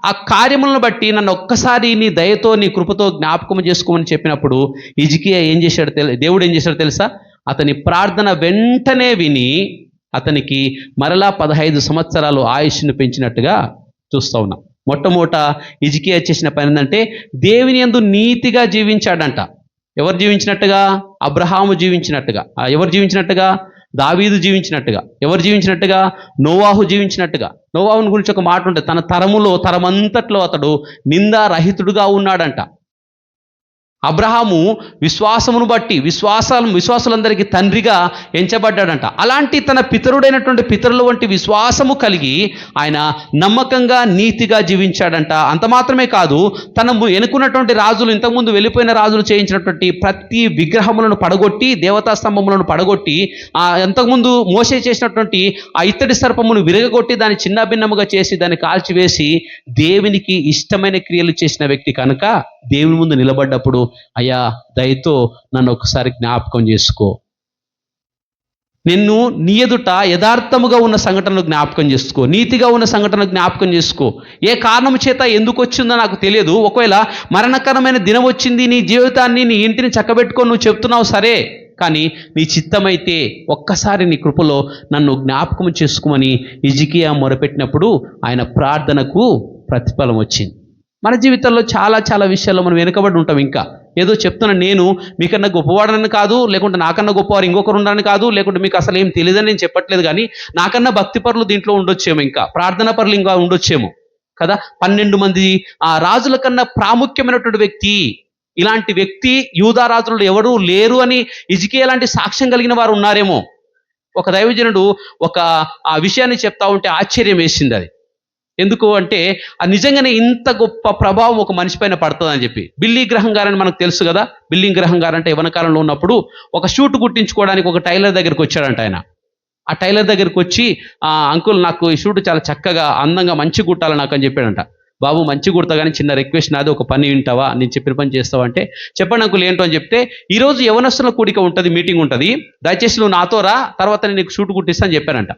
ఆ కార్యములను బట్టి నన్ను ఒక్కసారి నీ దయతో నీ కృపతో జ్ఞాపకం చేసుకోమని చెప్పినప్పుడు హిజ్కియా ఏం చేశాడు, దేవుడు ఏం చేశాడో తెలుసా? అతని ప్రార్థన వెంటనే విని అతనికి మరలా 15 సంవత్సరాలు ఆయుష్ను పెంచినట్టుగా చూస్తూ ఉన్నాం. మొట్టమొదట హిజ్కియా చేసిన పని ఏంటంటే దేవుని యందు నీతిగా జీవించాడంట. ఎవరు జీవించినట్టుగా? అబ్రహాము జీవించినట్టుగా. ఎవరు జీవించినట్టుగా? దావీదు జీవించినట్టుగా. ఎవరు జీవించినట్టుగా? నోవాహు జీవించినట్టుగా. నోవాహుని గురించి ఒక మాట ఉంటుంది, తన తరమంతట్లో అతడు నిందారహితుడుగా ఉన్నాడంట. అబ్రహాము విశ్వాసమును బట్టి విశ్వాసులందరికీ తండ్రిగా ఎంచబడ్డాడంట. అలాంటి తన పితరుడైనటువంటి పితరుల వంటి విశ్వాసము కలిగి ఆయన నమ్మకంగా నీతిగా జీవించాడంట. అంత మాత్రమే కాదు, తన ఎన్నుకున్నటువంటి రాజులు, ఇంతకుముందు వెళ్ళిపోయిన రాజులు చేయించినటువంటి ప్రతి విగ్రహములను పడగొట్టి, దేవతా స్తంభములను పడగొట్టి, అంతకుముందు మోషే చేసినటువంటి ఆ ఇత్తడి సర్పమును విరగగొట్టి దాన్ని చిన్నభిన్నముగా చేసి దాన్ని కాల్చివేసి దేవునికి ఇష్టమైన క్రియలు చేసిన వ్యక్తి కనుక దేవుని ముందు నిలబడ్డప్పుడు, అయ్యా దయతో నన్ను ఒకసారి జ్ఞాపకం చేసుకో, నిన్ను నీ ఎదుట యథార్థముగా ఉన్న సంఘటనలు జ్ఞాపకం చేసుకో, నీతిగా ఉన్న సంఘటనలు జ్ఞాపకం చేసుకో. ఏ కారణం చేత ఎందుకు వచ్చిందో నాకు తెలియదు, ఒకవేళ మరణకరమైన దినం వచ్చింది, నీ జీవితాన్ని నీ ఇంటిని చక్కబెట్టుకొని నువ్వు చెప్తున్నావు సరే, కానీ నీ చిత్తమైతే ఒక్కసారి నీ కృపలో నన్ను జ్ఞాపకం చేసుకోమని హిజ్కియా మొరపెట్టినప్పుడు ఆయన ప్రార్థనకు ప్రతిఫలం వచ్చింది. మన జీవితంలో చాలా చాలా విషయాల్లో మనం వెనుకబడి ఉంటాం. ఇంకా ఏదో చెప్తున్నా, నేను మీకన్నా గొప్పవాడనని కాదు, లేకుంటే నాకన్నా గొప్పవారు ఇంకొకరు ఉండని కాదు, లేకుంటే మీకు అసలు ఏం తెలియదని నేను చెప్పట్లేదు. కానీ నాకన్నా భక్తి పరులు దీంట్లో ఉండొచ్చేమో, ఇంకా ప్రార్థన పరులు ఇంకా ఉండొచ్చేమో కదా. 12 మంది ఆ రాజుల కన్నా ప్రాముఖ్యమైనటువంటి వ్యక్తి, ఇలాంటి వ్యక్తి యూదా రాజులు ఎవరూ లేరు అని హిజ్కియా లాంటి సాక్ష్యం కలిగిన వారు ఉన్నారేమో. ఒక దైవజనుడు ఒక ఆ విషయాన్ని చెప్తా ఉంటే ఆశ్చర్యం వేసింది. అది ఎందుకు అంటే, అది నిజంగానే ఇంత గొప్ప ప్రభావం ఒక మనిషి పైన పడుతుందని చెప్పి. బిల్లీ గ్రహం గారని మనకు తెలుసు కదా. బిల్లీ గ్రహం గారంటే యవ్వన కాలంలో ఉన్నప్పుడు ఒక షూట్ కుట్టించుకోవడానికి ఒక టైలర్ దగ్గరికి వచ్చాడంట ఆయన. ఆ టైలర్ దగ్గరికి వచ్చి, అంకుల్ నాకు ఈ షూట్ చాలా చక్కగా అందంగా మంచి కుట్టాలి నాకు అని చెప్పాడంట. బాబు మంచి కుడతా, కానీ చిన్న రిక్వెస్ట్ నాది, ఒక పని వింటావా, నేను చెప్పిన పని చేస్తావా అంటే, చెప్పండి అంకుల్ ఏంటో అని చెప్తే, ఈరోజు యవనస్తుల కూడిక ఉంటుంది, మీటింగ్ ఉంటుంది, దయచేసి నువ్వు నాతో రా, తర్వాత నేను నీకు షూట్ కుట్టిస్తా అని చెప్పారంట.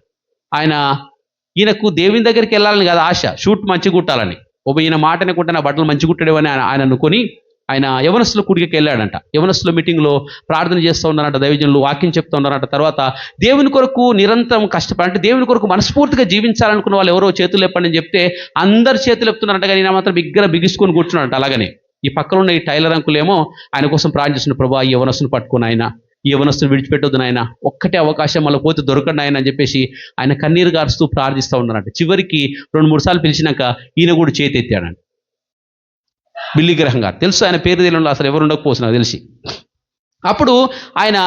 ఈయనకు దేవుని దగ్గరికి వెళ్ళాలని కదా ఆశ, షూట్ మంచి కుట్టాలని. ఈయన మాటనే కుట్టే నా బట్టలు మంచి కుట్టాడేవని ఆయన అనుకొని ఆయన యవనస్తుల కూడికకి వెళ్ళాడంట. యవనస్తుల మీటింగ్లో ప్రార్థన చేస్తూ ఉన్నారంట, దైవజనులు వాక్యం చెప్తూ ఉన్నారంట. తర్వాత దేవుని కొరకు నిరంతరం కష్టపడి, అంటే దేవుని కొరకు మనస్ఫూర్తిగా జీవించాలనుకున్న వాళ్ళు ఎవరో చేతులు ఎప్పండి అని చెప్తే అందరు చేతులు ఎప్పుతున్నారంట. కానీ నేను మాత్రం బిగించుకొని కూర్చున్నాడంట. అలాగనే ఈ పక్కన ఉన్న ఈ టైలర్ అంకులేమో ఆయన కోసం ప్రార్థన చేస్తున్న, ప్రభా ఈ యవనస్తుని పట్టుకుని ఆయన, ఈ యవనస్తుని విడిచిపెట్టొద్దు నాయన, ఒక్కటే అవకాశం మళ్ళీ పోతే దొరకండి ఆయన అని చెప్పేసి ఆయన కన్నీరు గారుస్తూ ప్రార్థిస్తూ ఉన్నారంట. చివరికి 2-3 సార్లు పిలిచినాక ఈయన కూడా చేతి ఎత్తాడంట. బిల్లీ గ్రహం గారు తెలుసు, ఆయన పేరు తెలియదు, అసలు ఎవరు ఉండకపోవచ్చు నాకు తెలిసి. అప్పుడు ఆయన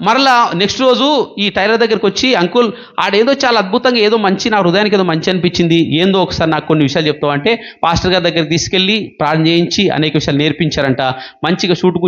మరలా నెక్స్ట్ రోజు ఈ టైలర్ దగ్గరికి వచ్చి, అంకుల్ ఆడేదో చాలా అద్భుతంగా ఏదో మంచి, నా హృదయానికి ఏదో మంచి అనిపించింది, ఏందో ఒకసారి నాకు కొన్ని విషయాలు చెప్తావు అంటే, పాస్టర్ గారి దగ్గరికి తీసుకెళ్ళి ప్రార్థన చేయించి అనేక విషయాలు నేర్పించారంట. మంచిగా షూట్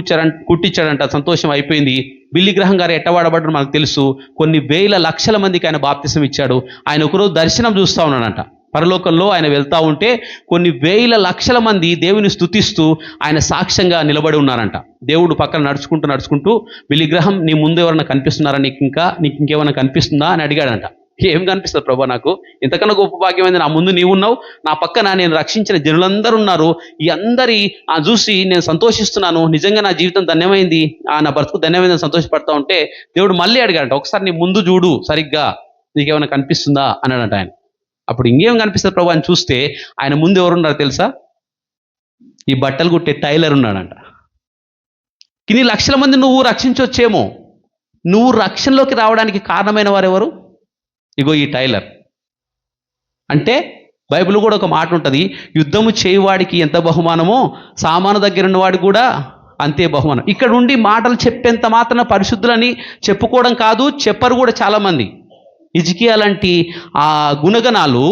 కుట్టించాడంట. సంతోషం అయిపోయింది. బిల్లీ గ్రహం గారు ఎట్టవాడబడ్డం మనకు తెలుసు. కొన్ని వేల లక్షల మందికి ఆయన బాప్తిసం ఇచ్చాడు. ఆయన ఒకరోజు దర్శనం చూస్తూ ఉన్నాడంట. పరలోకంలో ఆయన వెళ్తూ ఉంటే కొన్ని వేల లక్షల మంది దేవుని స్తుతిస్తూ ఆయన సాక్ష్యంగా నిలబడి ఉన్నారంట. దేవుడు పక్కన నడుచుకుంటూ బిల్లీ గ్రహం, నీ ముందు ఎవరైనా కనిపిస్తున్నారా, నీకు ఇంకేమైనా కనిపిస్తుందా అని అడిగాడంట. ఏం కనిపిస్తుంది ప్రభా, నాకు ఇంతకన్నా గొప్ప భాగ్యమైంది, నా ముందు నీవు ఉన్నావు, నా పక్కన నేను రక్షించిన జనులందరూ ఉన్నారు, ఈ అందరి చూసి నేను సంతోషిస్తున్నాను, నిజంగా నా జీవితం ధన్యమైంది, నా బ్రతుకు ధన్యమైందని సంతోషపడతా ఉంటే దేవుడు మళ్ళీ అడిగాడంట, ఒకసారి నీ ముందు చూడు సరిగ్గా, నీకేమైనా కనిపిస్తుందా అన్నాడంట ఆయన. అప్పుడు ఇంకేం కనిపిస్తుంది ప్రభు అని చూస్తే ఆయన ముందు ఎవరున్నారో తెలుసా? ఈ బట్టలు కుట్టే టైలర్ ఉన్నాడంట. ఇన్ని లక్షల మంది నువ్వు రక్షించవచ్చేమో, నువ్వు రక్షణలోకి రావడానికి కారణమైన వారు ఎవరు? ఇగో ఈ టైలర్. అంటే బైబిల్ కూడా ఒక మాట ఉంటుంది, యుద్ధము చేయువాడికి ఎంత బహుమానమో సామాను దగ్గర ఉన్నవాడికి కూడా అంతే బహుమానం. ఇక్కడ ఉండి మాటలు చెప్పేంత మాత్రం పరిశుద్ధులని చెప్పుకోవడం కాదు, చెప్పరు కూడా చాలామంది. హిజ్కియా లాంటి ఆ గుణగణాలు,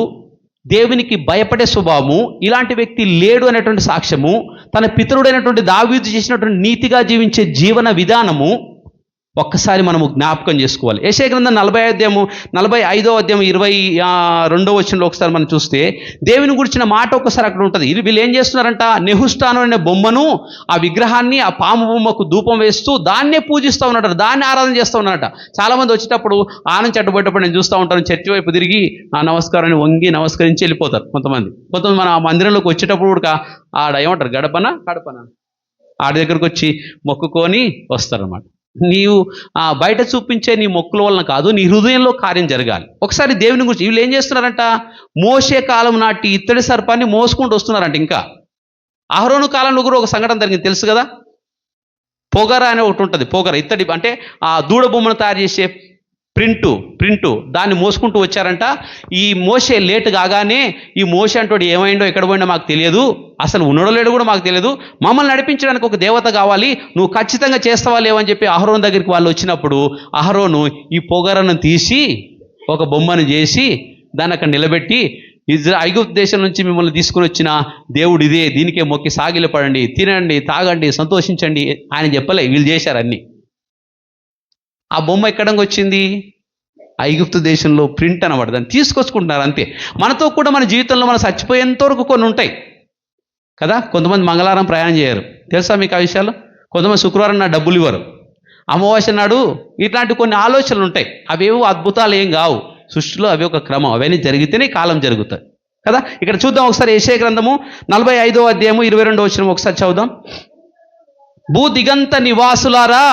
దేవునికి భయపడే స్వభావము, ఇలాంటి వ్యక్తి లేడు అనేటువంటి సాక్ష్యము, తన పితరుడైనటువంటి దావీదు చేసినటువంటి నీతిగా జీవించే జీవన విధానము ఒక్కసారి మనము జ్ఞాపకం చేసుకోవాలి. యెషయా గ్రంథం 45వ అధ్యాయం 22వ వచనంలో ఒకసారి మనం చూస్తే దేవుని గురించిన మాట ఒకసారి అక్కడ ఉంటుంది. వీళ్ళు ఏం చేస్తున్నారంట, నెహుష్టాను అనే బొమ్మను, ఆ విగ్రహాన్ని, ఆ పాము బొమ్మకు ధూపం వేస్తూ దాన్నే పూజిస్తూ ఉన్నారట, దాన్ని ఆరాధన చేస్తూ ఉన్నారట. చాలామంది వచ్చేటప్పుడు ఆనంద చెట్టబోయేటప్పుడు నేను చూస్తూ ఉంటాను, చర్చి వైపు తిరిగి ఆ నమస్కారాన్ని వంగి నమస్కరించి వెళ్ళిపోతారు. కొంతమంది మన మందిరంలోకి వచ్చేటప్పుడు కూడా ఆడ ఏమంటారు, గడపన ఆడ దగ్గరకు వచ్చి మొక్కుకొని వస్తారన్నమాట. నీవు బయట చూపించే నీ మొక్కుల వలన కాదు, నీ హృదయంలో కార్యం జరగాలి. ఒకసారి దేవుని గురించి వీళ్ళు ఏం చేస్తున్నారంట, మోషే కాలం నాటి ఇత్తడి సర్పాన్ని మోసుకుంటూ వస్తున్నారంట. ఇంకా అహరోను కాలంలో కూడా ఒక సంఘటన జరిగింది, తెలుసు కదా. పొగర అనే ఒకటి ఉంటుంది. పొగర ఇత్తడి అంటే ఆ దూడ బొమ్మను తయారు చేసే ప్రింటు దాన్ని మోసుకుంటూ వచ్చారంట. ఈ మోషే లేట్ కాగానే, ఈ మోషే అంటోడు ఏమైండో ఎక్కడ పోయినా మాకు తెలియదు, అసలు ఉన్నాడో లేడో కూడా మాకు తెలియదు, మమ్మల్ని నడిపించడానికి ఒక దేవత కావాలి, నువ్వు ఖచ్చితంగా చేస్తావా లేవని చెప్పి అహరోను దగ్గరికి వాళ్ళు వచ్చినప్పుడు అహరోను ఈ పొగరను తీసి ఒక బొమ్మను చేసి దాన్ని అక్కడ నిలబెట్టి, ఐగుప్తు దేశం నుంచి మిమ్మల్ని తీసుకుని వచ్చిన దేవుడు ఇదే, దీనికే మొక్కి సాగిలపడండి, తినండి, తాగండి, సంతోషించండి ఆయన చెప్పలే, వీళ్ళు చేశారు అన్నీ. ఆ బొమ్మ ఎక్కడికి వచ్చింది? ఐగుప్తు దేశంలో ప్రింట్ అనమాట, దాన్ని తీసుకొచ్చుకుంటున్నారు అంతే. మనతో కూడా మన జీవితంలో మనం చచ్చిపోయేంత వరకు కొన్ని ఉంటాయి కదా. కొంతమంది మంగళవారం ప్రయాణం చేయరు, తెలుసా మీకు ఆ విషయాలు? కొంతమంది శుక్రవారం నా డబ్బులు ఇవ్వరు, అమావాస్య నాడు, ఇట్లాంటి కొన్ని ఆలోచనలు ఉంటాయి. అవేవో అద్భుతాలు ఏం కావు సృష్టిలో, అవి ఒక క్రమం, అవన్నీ జరిగితేనే కాలం జరుగుతుంది కదా. ఇక్కడ చూద్దాం ఒకసారి యెషయా గ్రంథము 45వ అధ్యాయము 22వ వచనం ఒకసారి చదువుదాం. భూ దిగంత నివాసులారా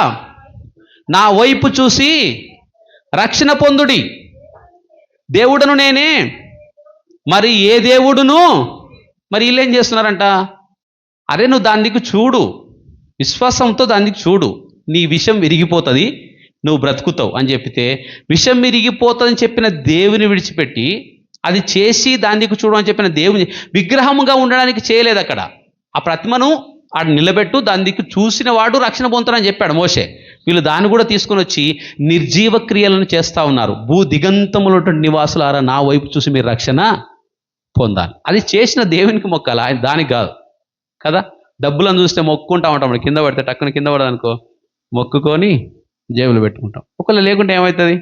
నా వైపు చూసి రక్షణ పొందుడి, దేవుడను నేనే, మరి ఏ దేవుడును. మరి వీళ్ళు ఏం చేస్తున్నారంట, అరే నువ్వు దాని దిక్కు చూడు, విశ్వాసంతో దాని దిక్కు చూడు, నీ విషం విరిగిపోతుంది, నువ్వు బ్రతుకుతావు అని చెప్పితే, విషం విరిగిపోతుందని చెప్పిన దేవుని విడిచిపెట్టి అది చేసి దాని దిక్కు చూడు అని చెప్పిన దేవుని విగ్రహముగా ఉండడానికి చేయలేదు. అక్కడ ఆ ప్రతిమను ఆడ నిలబెట్టు, దాని దిక్కు చూసిన వాడు రక్షణ పొందుతాడని చెప్పాడు మోషే. వీళ్ళు దాన్ని కూడా తీసుకొని వచ్చి నిర్జీవ క్రియలను చేస్తూ ఉన్నారు. భూ దిగంతములో నివాసులారా నా వైపు చూసి మీరు రక్షణ పొందాలి. అది చేసిన దేవునికి మొక్కాలి, ఆయన దానికి కాదు కదా. డబ్బులను చూస్తే మొక్కుంటా ఉంటాం, కింద పడితే టక్కున కింద పడదనుకో మొక్కుకొని జేబులు పెట్టుకుంటాం. ఒకళ్ళు లేకుంటే ఏమవుతుంది?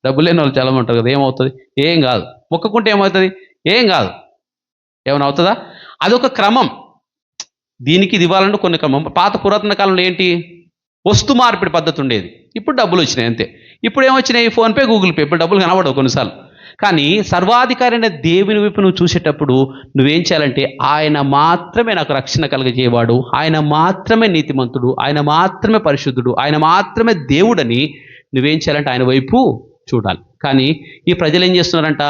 డబ్బులు లేని వాళ్ళు చాలా ఉంటారు కదా, ఏమవుతుంది? ఏం కాదు. మొక్కుకుంటే ఏమవుతుంది? ఏం కాదు. ఏమైనా అవుతుందా? అదొక క్రమం. దీనికి ఇది ఇవ్వాలంటే కొన్ని క్రమం. పాత పురాతన కాలంలో ఏంటి? వస్తు మార్పిడి పద్ధతి ఉండేది. ఇప్పుడు డబ్బులు వచ్చినాయి అంతే. ఇప్పుడు ఏమొచ్చినాయి? PhonePe, Google pay. ఇప్పుడు డబ్బులు కనబడవు కొన్నిసార్లు. కానీ సర్వాధికారి అయిన దేవుని వైపు నువ్వు చూసేటప్పుడు నువ్వేం చేయాలంటే, ఆయన మాత్రమే నాకు రక్షణ కలిగజేయవాడు, ఆయన మాత్రమే నీతిమంతుడు, ఆయన మాత్రమే పరిశుద్ధుడు, ఆయన మాత్రమే దేవుడని నువ్వేం చేయాలంటే ఆయన వైపు చూడాలి. కానీ ఈ ప్రజలు ఏం చేస్తున్నారంట,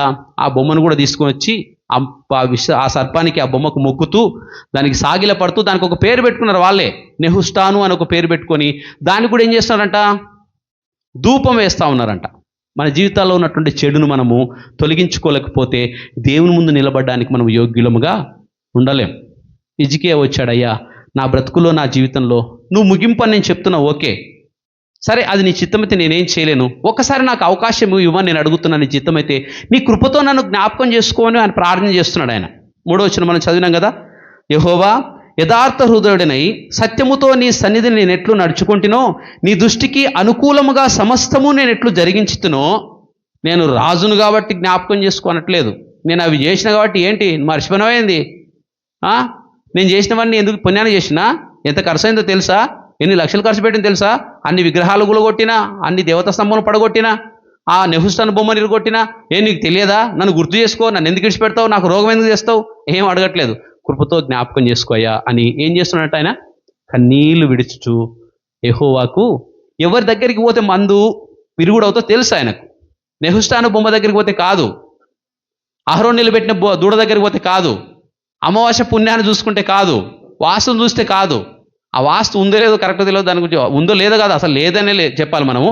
ఆ బొమ్మను కూడా తీసుకొని వచ్చి ఆ సర్పానికి, ఆ బొమ్మకు మొక్కుతూ దానికి సాగిల పడుతూ దానికి ఒక పేరు పెట్టుకున్నారు వాళ్ళే. నెహుష్టాను అని ఒక పేరు పెట్టుకొని దానికి కూడా ఏం చేస్తున్నారంట, ధూపం వేస్తూ ఉన్నారంట. మన జీవితాల్లో ఉన్నటువంటి చెడును మనము తొలగించుకోలేకపోతే దేవుని ముందు నిలబడడానికి మనం యోగ్యులముగా ఉండలేం. హిజ్కియా వచ్చాడయ్యా, నా బ్రతుకులో నా జీవితంలో నువ్వు ముగింపు అని నేను చెప్తున్నావు, ఓకే సరే, అది నీ చిత్తమైతే నేనేం చేయలేను, ఒక్కసారి నాకు అవకాశం ఇవ్వని నేను అడుగుతున్నాను. నీ చిత్తమైతే నీ కృపతో నన్ను జ్ఞాపకం చేసుకోని ఆయన ప్రార్థన చేస్తున్నాడు. ఆయన 3వ వచనం మనం చదివినాం కదా, యెహోవా యథార్థ హృదయుడనై సత్యముతో నీ సన్నిధిని నేను ఎట్లు నడుచుకుంటునో, నీ దృష్టికి అనుకూలముగా సమస్తము నేను ఎట్లు జరిగించుతునో. నేను రాజును కాబట్టి జ్ఞాపకం చేసుకోనట్లేదు, నేను అవి చేసిన కాబట్టి ఏంటి మర్చిపోయినమైంది? నేను చేసినవన్నీ ఎందుకు పుణ్యాన్ని చేసినా? ఎంత ఖర్చు అయిందో తెలుసా? ఎన్ని లక్షలు ఖర్చు పెట్టింది తెలుసా? అన్ని విగ్రహాలు గులగొట్టినా, అన్ని దేవతా స్తంభాలు పడగొట్టినా, ఆ నెహుష్టాను బొమ్మని ఇరగొట్టినా, నీకు తెలియదా? నన్ను గుర్తు చేసుకో, నన్ను ఎందుకు ఇడిచిపెడతావు, నాకు రోగం ఎందుకు చేస్తావు? ఏం అడగట్లేదు, కృపతో జ్ఞాపకం చేసుకోయా అని ఏం చేస్తున్నట్టు ఆయన కన్నీళ్లు విడుచుచు యెహోవాకు. ఎవరి దగ్గరికి పోతే మందు విరుగుడవుతో తెలుసు ఆయనకు. నెహుష్టాను బొమ్మ దగ్గరికి పోతే కాదు, అహరోను నిలబెట్టిన దూడ దగ్గరికి పోతే కాదు, అమావాస్య పుణ్యాన్ని చూసుకుంటే కాదు, వాస్తును చూస్తే కాదు. ఆ వాస్తు ఉందో లేదో కరెక్ట్ తెలియదు, దాని గురించి ఉందో లేదో కాదు, అసలు లేదనే చెప్పాలి మనము.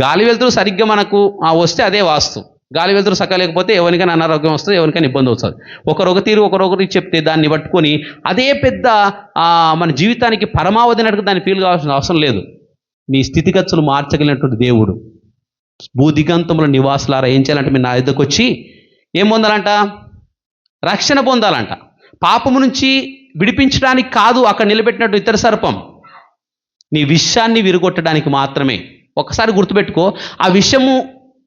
గాలి వెలుతురు సరిగ్గా మనకు వస్తే అదే వాస్తు. గాలి వెలుతురు సక్క లేకపోతే ఎవరికైనా అనారోగ్యం వస్తుంది, ఎవరికైనా ఇబ్బంది వస్తుంది. ఒకరొక తీరు ఒకరొకరికి చెప్తే దాన్ని పట్టుకొని అదే పెద్ద మన జీవితానికి పరమావధి అన్నట్టు దాన్ని ఫీల్ కావాల్సిన అవసరం లేదు. నీ స్థితిగతులు మార్చగలిగినటువంటి దేవుడు. భూదిగంతముల నివాసులారా ఏం చేయాలంటే మీరు నా దగ్గరకు వచ్చి ఏం పొందాలంట? రక్షణ పొందాలంట. పాపము నుంచి విడిపించడానికి కాదు అక్కడ నిలబెట్టినట్టు ఇతర సర్పం, నీ విరగొట్టడానికి మాత్రమే. ఒకసారి గుర్తుపెట్టుకో, ఆ విషము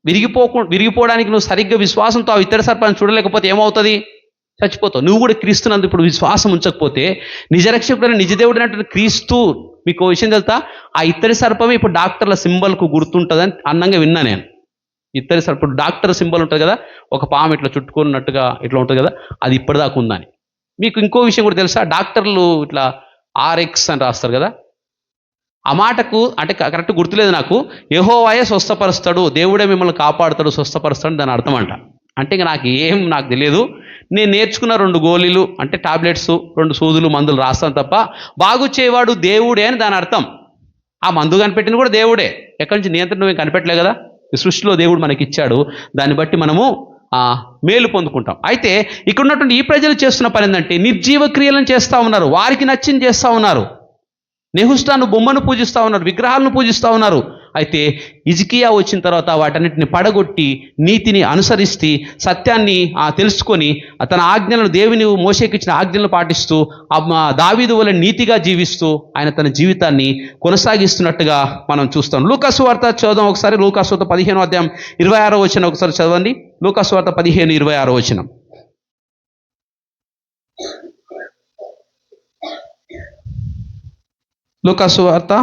విరిగిపోవడానికి నువ్వు సరిగ్గా విశ్వాసంతో ఆ ఇతర సర్పాన్ని చూడలేకపోతే ఏమవుతుంది? చచ్చిపోతావు. నువ్వు కూడా క్రీస్తునందు ఇప్పుడు విశ్వాసం ఉంచకపోతే, నిజరక్షకుడైన నిజదేవుడైనటువంటి క్రీస్తు, మీకు విషయం తెలుసా, ఆ ఇత్తడి సర్పమే ఇప్పుడు డాక్టర్ల సింబల్కు గుర్తుంటుందని అన్నంగా విన్నా నేను. ఇత్తడి సర్పం డాక్టర్ సింబల్ ఉంటుంది కదా, ఒక పాము ఇట్లా చుట్టుకున్నట్టుగా ఇట్లా ఉంటుంది కదా, అది ఇప్పటిదాకా ఉందని. మీకు ఇంకో విషయం కూడా తెలుసా, డాక్టర్లు ఇట్లా RX అని రాస్తారు కదా, ఆ మాటకు అంటే కరెక్ట్ గుర్తులేదు నాకు, యెహోవాయే స్వస్థపరుస్తాడు, దేవుడే మిమ్మల్ని కాపాడుతాడు, స్వస్థపరుస్తాడు దాని అర్థం అంట. అంటే ఇంకా నాకు తెలియదు, నేను నేర్చుకున్న 2 గోళీలు అంటే టాబ్లెట్స్, 2 సూదులు, మందులు రాస్తాను తప్ప బాగు చేయవాడు దేవుడే అని దాని అర్థం. ఆ మందు కనిపెట్టిన కూడా దేవుడే, ఎక్కడి నుంచి నియంత్రణ నువ్వేం కనిపెట్టలే కదా, ఈ సృష్టిలో దేవుడు మనకి ఇచ్చాడు, దాన్ని బట్టి మనము మేలు పొందుకుంటాం. అయితే ఇక్కడ ఉన్నటువంటి ఈ ప్రజలు చేస్తున్న పని ఏంటంటే నిర్జీవ క్రియలను చేస్తూ ఉన్నారు, వారికి నచ్చింది చేస్తూ ఉన్నారు, నెహుష్టాను బొమ్మను పూజిస్తూ ఉన్నారు, విగ్రహాలను పూజిస్తూ ఉన్నారు. అయితే హిజ్కియా వచ్చిన తర్వాత వాటన్నిటిని పడగొట్టి నీతిని అనుసరిస్తూ సత్యాన్ని తెలుసుకొని తన ఆజ్ఞలను, దేవుని మోషేకి ఇచ్చిన ఆజ్ఞలను పాటిస్తూ దావీదు వలె నీతిగా జీవిస్తూ ఆయన తన జీవితాన్ని కొనసాగిస్తున్నట్టుగా మనం చూస్తాం. లూకా సువార్త చదువుదాం ఒకసారి. లూకా సువార్త 15వ అధ్యాయం 26వ వచనం ఒకసారి చదవండి. లూకా సువార్త 15:26 వచనం. లూకా సువార్త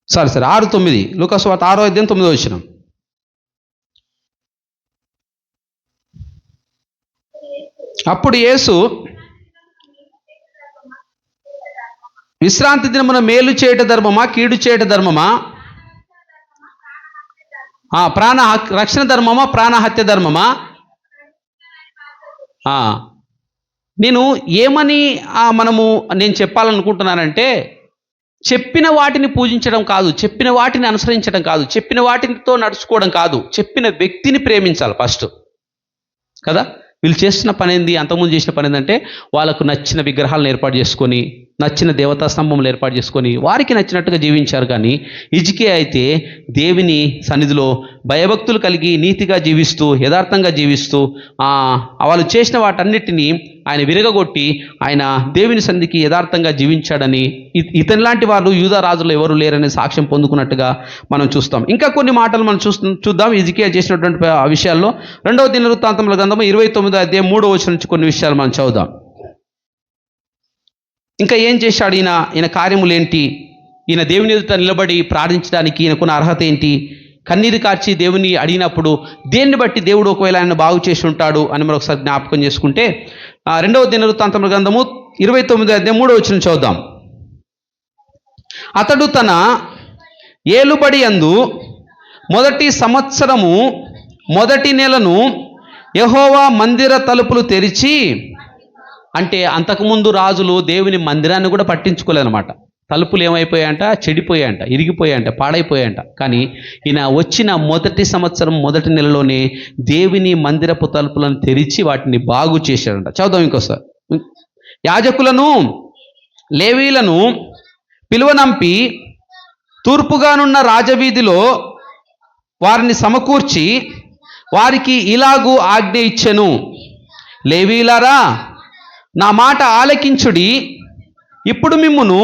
6:9. లూకా సువార్త 6వ అధ్యాయం 9వ వచనం. అప్పుడు యేసు, విశ్రాంతి దినమున మేలు చేయట ధర్మమా, కీడు చేయట ధర్మమా, ప్రాణ రక్షణ ధర్మమా, ప్రాణహత్య ధర్మమా? నేను ఏమని నేను చెప్పాలనుకుంటున్నానంటే, చెప్పిన వాటిని పూజించడం కాదు, చెప్పిన వాటిని అనుసరించడం కాదు, చెప్పిన వాటితో నడుచుకోవడం కాదు, చెప్పిన వ్యక్తిని ప్రేమించాలి ఫస్ట్. కదా, వీళ్ళు చేస్తున్న పని ఏంది, అంతకుముందు చేసిన పని ఏంటంటే వాళ్ళకు నచ్చిన విగ్రహాలను ఏర్పాటు చేసుకొని, నచ్చిన దేవతా స్తంభములు ఏర్పాటు చేసుకొని వారికి నచ్చినట్టుగా జీవించారు. కానీ హిజ్కియా అయితే దేవుని సన్నిధిలో భయభక్తులు కలిగి నీతిగా జీవిస్తూ, యథార్థంగా జీవిస్తూ వాళ్ళు చేసిన వాటన్నిటినీ ఆయన విరగగొట్టి ఆయన దేవుని సన్నిధికి యథార్థంగా జీవించాడని, ఇతని లాంటి వాళ్ళు యూదా రాజులు ఎవరు లేరనే సాక్ష్యం పొందుకున్నట్టుగా మనం చూస్తాం. ఇంకా కొన్ని మాటలు మనం చూద్దాం హిజ్కియా చేసినటువంటి విషయాల్లో. 2వ దినవృత్తాంతముల గ్రంథము 29వ అధ్యాయం 3వ వచనం నుంచి కొన్ని విషయాలు మనం చదువుదాం. ఇంకా ఏం చేశాడు ఈయన కార్యములు ఏంటి, ఈయన దేవుని ఎదుట నిలబడి ప్రార్థించడానికి ఈయనకున్న అర్హత ఏంటి, కన్నీరు కార్చి దేవుని అడిగినప్పుడు దేన్ని బట్టి దేవుడు ఒకవేళ ఆయన బాగు చేసి ఉంటాడు అని మనం ఒకసారి జ్ఞాపకం చేసుకుంటే 2వ దినవృత్తాంతముల గ్రంథము 29వ అధ్యాయం 3వ వచనం చదువుదాం. అతడు తన ఏలుబడి యందు మొదటి సంవత్సరము మొదటి నెలను యెహోవా మందిర తలుపులు తెరిచి, అంటే అంతకుముందు రాజులు దేవుని మందిరాన్ని కూడా పట్టించుకోలేదన్నమాట. తలుపులు ఏమైపోయాయంట, చెడిపోయాయంట, ఇరిగిపోయాయంట, పాడైపోయాయంట. కానీ ఈయన వచ్చిన మొదటి సంవత్సరం మొదటి నెలలోనే దేవుని మందిరపు తలుపులను తెరిచి వాటిని బాగు చేశాడంట. చదువుదాం ఇంకోసారి. యాజకులను లేవీలను పిలువనంపి తూర్పుగానున్న రాజవీధిలో వారిని సమకూర్చి వారికి ఇలాగూ ఆజ్ఞ ఇచ్చెను, లేవీలారా నా మాట ఆలకించుడి. ఇప్పుడు మిమ్మును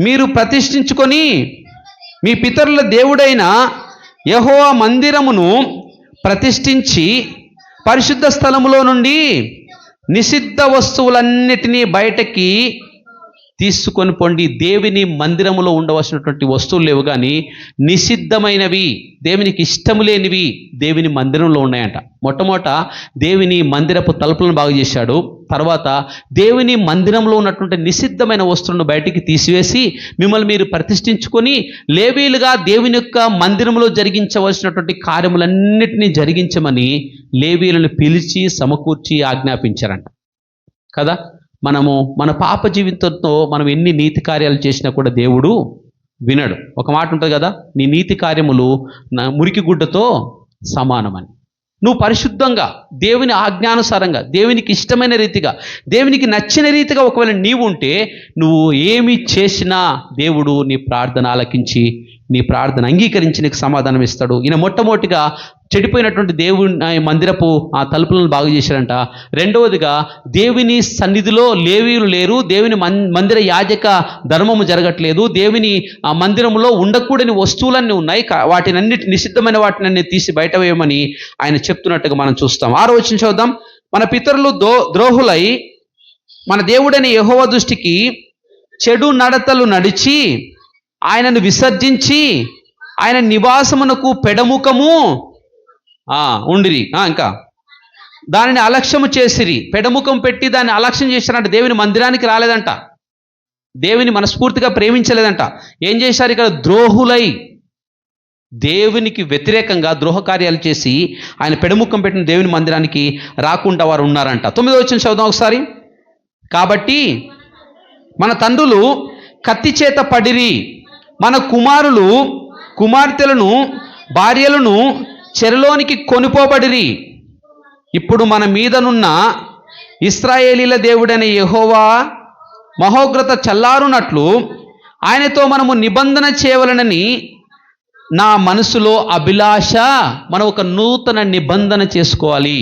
మీరు ప్రతిష్ఠించుకొని మీ పితరుల దేవుడైన యెహోవా మందిరమును ప్రతిష్ఠించి పరిశుద్ధ స్థలములో నుండి నిషిద్ధ వస్తువులన్నిటినీ బయటకి తీసుకొని పొండి. దేవుని మందిరములో ఉండవలసినటువంటి వస్తువులు లేవు, కానీ నిషిద్ధమైనవి, దేవునికి ఇష్టము లేనివి దేవుని మందిరంలో ఉన్నాయంట. మొట్టమొదట దేవుని మందిరపు తలుపులను బాగు చేశాడు. తర్వాత దేవుని మందిరంలో ఉన్నటువంటి నిషిద్ధమైన వస్తువులను బయటికి తీసివేసి మిమ్మల్ని మీరు ప్రతిష్ఠించుకొని లేవీలుగా దేవుని యొక్క మందిరంలో జరిగించవలసినటువంటి కార్యములన్నిటినీ జరిగించమని లేవీలను పిలిచి సమకూర్చి ఆజ్ఞాపించారంట. కదా, మనము మన పాప జీవితంతో మనం ఎన్ని నీతి కార్యాలు చేసినా కూడా దేవుడు వినడు. ఒక మాట ఉంటుంది కదా, నీ నీతి కార్యములు నా మురికి గుడ్డతో సమానమని. నువ్వు పరిశుద్ధంగా దేవుని ఆజ్ఞానుసారంగా దేవునికి ఇష్టమైన రీతిగా దేవునికి నచ్చిన రీతిగా ఒకవేళ నీవు ఉంటే నువ్వు ఏమి చేసినా దేవుడు నీ ప్రార్థన ఆలకించి నీ ప్రార్థన అంగీకరించి నీకు సమాధానం ఇస్తాడు. ఈయన మొట్టమొదటిగా చెడిపోయినటువంటి దేవుని మందిరపు ఆ తలుపులను బాగు చేశారంట. రెండవదిగా దేవుని సన్నిధిలో లేవీయులు లేరు, దేవుని మందిర యాజక ధర్మము జరగట్లేదు, దేవుని ఆ మందిరంలో ఉండకూడని వస్తువులన్నీ ఉన్నాయి, వాటినన్నిటి నిషిద్ధమైన వాటినన్నీ తీసి బయట వేయమని ఆయన చెప్తున్నట్టుగా మనం చూస్తాం. 6వ వచనం చూద్దాం. మన పితరులు ద్రోహులై మన దేవుడైన యెహోవా దృష్టికి చెడు నడతలు నడిచి ఆయనను విసర్జించి ఆయన నివాసమునకు పెడముఖము ఉండిరి, ఇంకా దానిని అలక్ష్యము చేసిరి. పెడముఖం పెట్టి దాన్ని అలక్ష్యం చేశారంట. దేవుని మందిరానికి రాలేదంట, దేవుని మనస్ఫూర్తిగా ప్రేమించలేదంట. ఏం చేశారు ఇక్కడ? ద్రోహులై దేవునికి వ్యతిరేకంగా ద్రోహ కార్యాలు చేసి ఆయన పెడముఖం పెట్టిన దేవుని మందిరానికి రాకుండా వారు ఉన్నారంట. 9వ వచనం చదువుదాం ఒకసారి. కాబట్టి మన తండ్రులు కత్తి చేత పడిరి, మన కుమారులు కుమార్తెలను భార్యలను చెరలోనికి కొనిపోబడిరి. ఇప్పుడు మన మీదనున్న ఇశ్రాయేలీల దేవుడైన యెహోవా మహోగ్రత చల్లారునట్లు ఆయనతో మనము నిబంధన చేయవలనని నా మనసులో అభిలాష. మనం ఒక నూతన నిబంధన చేసుకోవాలి.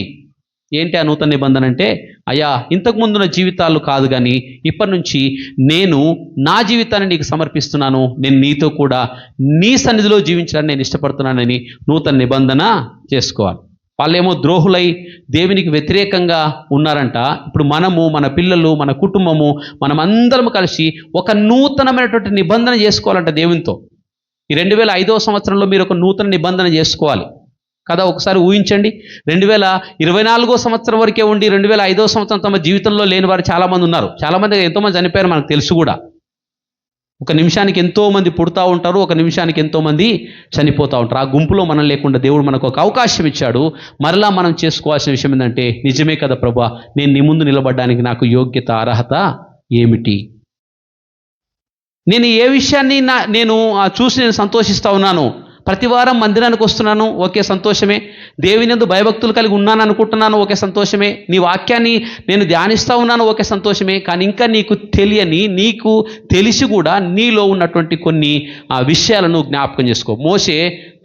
ఏంటి ఆ నూతన నిబంధన అంటే, అయ్యా ఇంతకుముందున్న జీవితాలు కాదు, కానీ ఇప్పటి నుంచి నేను నా జీవితాన్ని నీకు సమర్పిస్తున్నాను, నేను నీతో కూడా నీ సన్నిధిలో జీవించడానికి నేను ఇష్టపడుతున్నానని నూతన నిబంధన చేసుకోవాలి. వాళ్ళేమో ద్రోహులై దేవునికి వ్యతిరేకంగా ఉన్నారంట. ఇప్పుడు మనము, మన పిల్లలు, మన కుటుంబము, మనమందరం కలిసి ఒక నూతనమైనటువంటి నిబంధన చేసుకోవాలంట దేవునితో. ఈ 2005వ సంవత్సరంలో మీరు ఒక నూతన నిబంధన చేసుకోవాలి కదా. ఒకసారి ఊహించండి, 2024వ సంవత్సరం వరకే ఉండి 2005వ సంవత్సరం తమ జీవితంలో లేని వారు చాలామంది ఉన్నారు. చాలామంది ఎంతోమంది చనిపోయారు, మనకు తెలుసు కూడా. ఒక నిమిషానికి ఎంతోమంది పుడతా ఉంటారు, ఒక నిమిషానికి ఎంతోమంది చనిపోతూ ఉంటారు. ఆ గుంపులో మనం లేకుండా దేవుడు మనకు ఒక అవకాశం ఇచ్చాడు. మరలా మనం చేసుకోవాల్సిన విషయం ఏంటంటే, నిజమే కదా ప్రభువా, నేను నీ ముందు నిలబడడానికి నాకు యోగ్యత, అర్హత ఏమిటి? నేను ఏ విషయాన్ని నేను చూసి నేను సంతోషిస్తూ ఉన్నాను. ప్రతి వారం మందిరానికి వస్తున్నాను, ఓకే సంతోషమే. దేవుని యందు భయభక్తులు కలిగి ఉన్నాను అనుకుంటున్నాను, ఓకే సంతోషమే. నీ వాక్యాన్ని నేను ధ్యానిస్తూ ఉన్నాను, ఓకే సంతోషమే. కానీ ఇంకా నీకు తెలియని, నీకు తెలిసి కూడా నీలో ఉన్నటువంటి కొన్ని విషయాలను జ్ఞాపకం చేసుకో. మోషే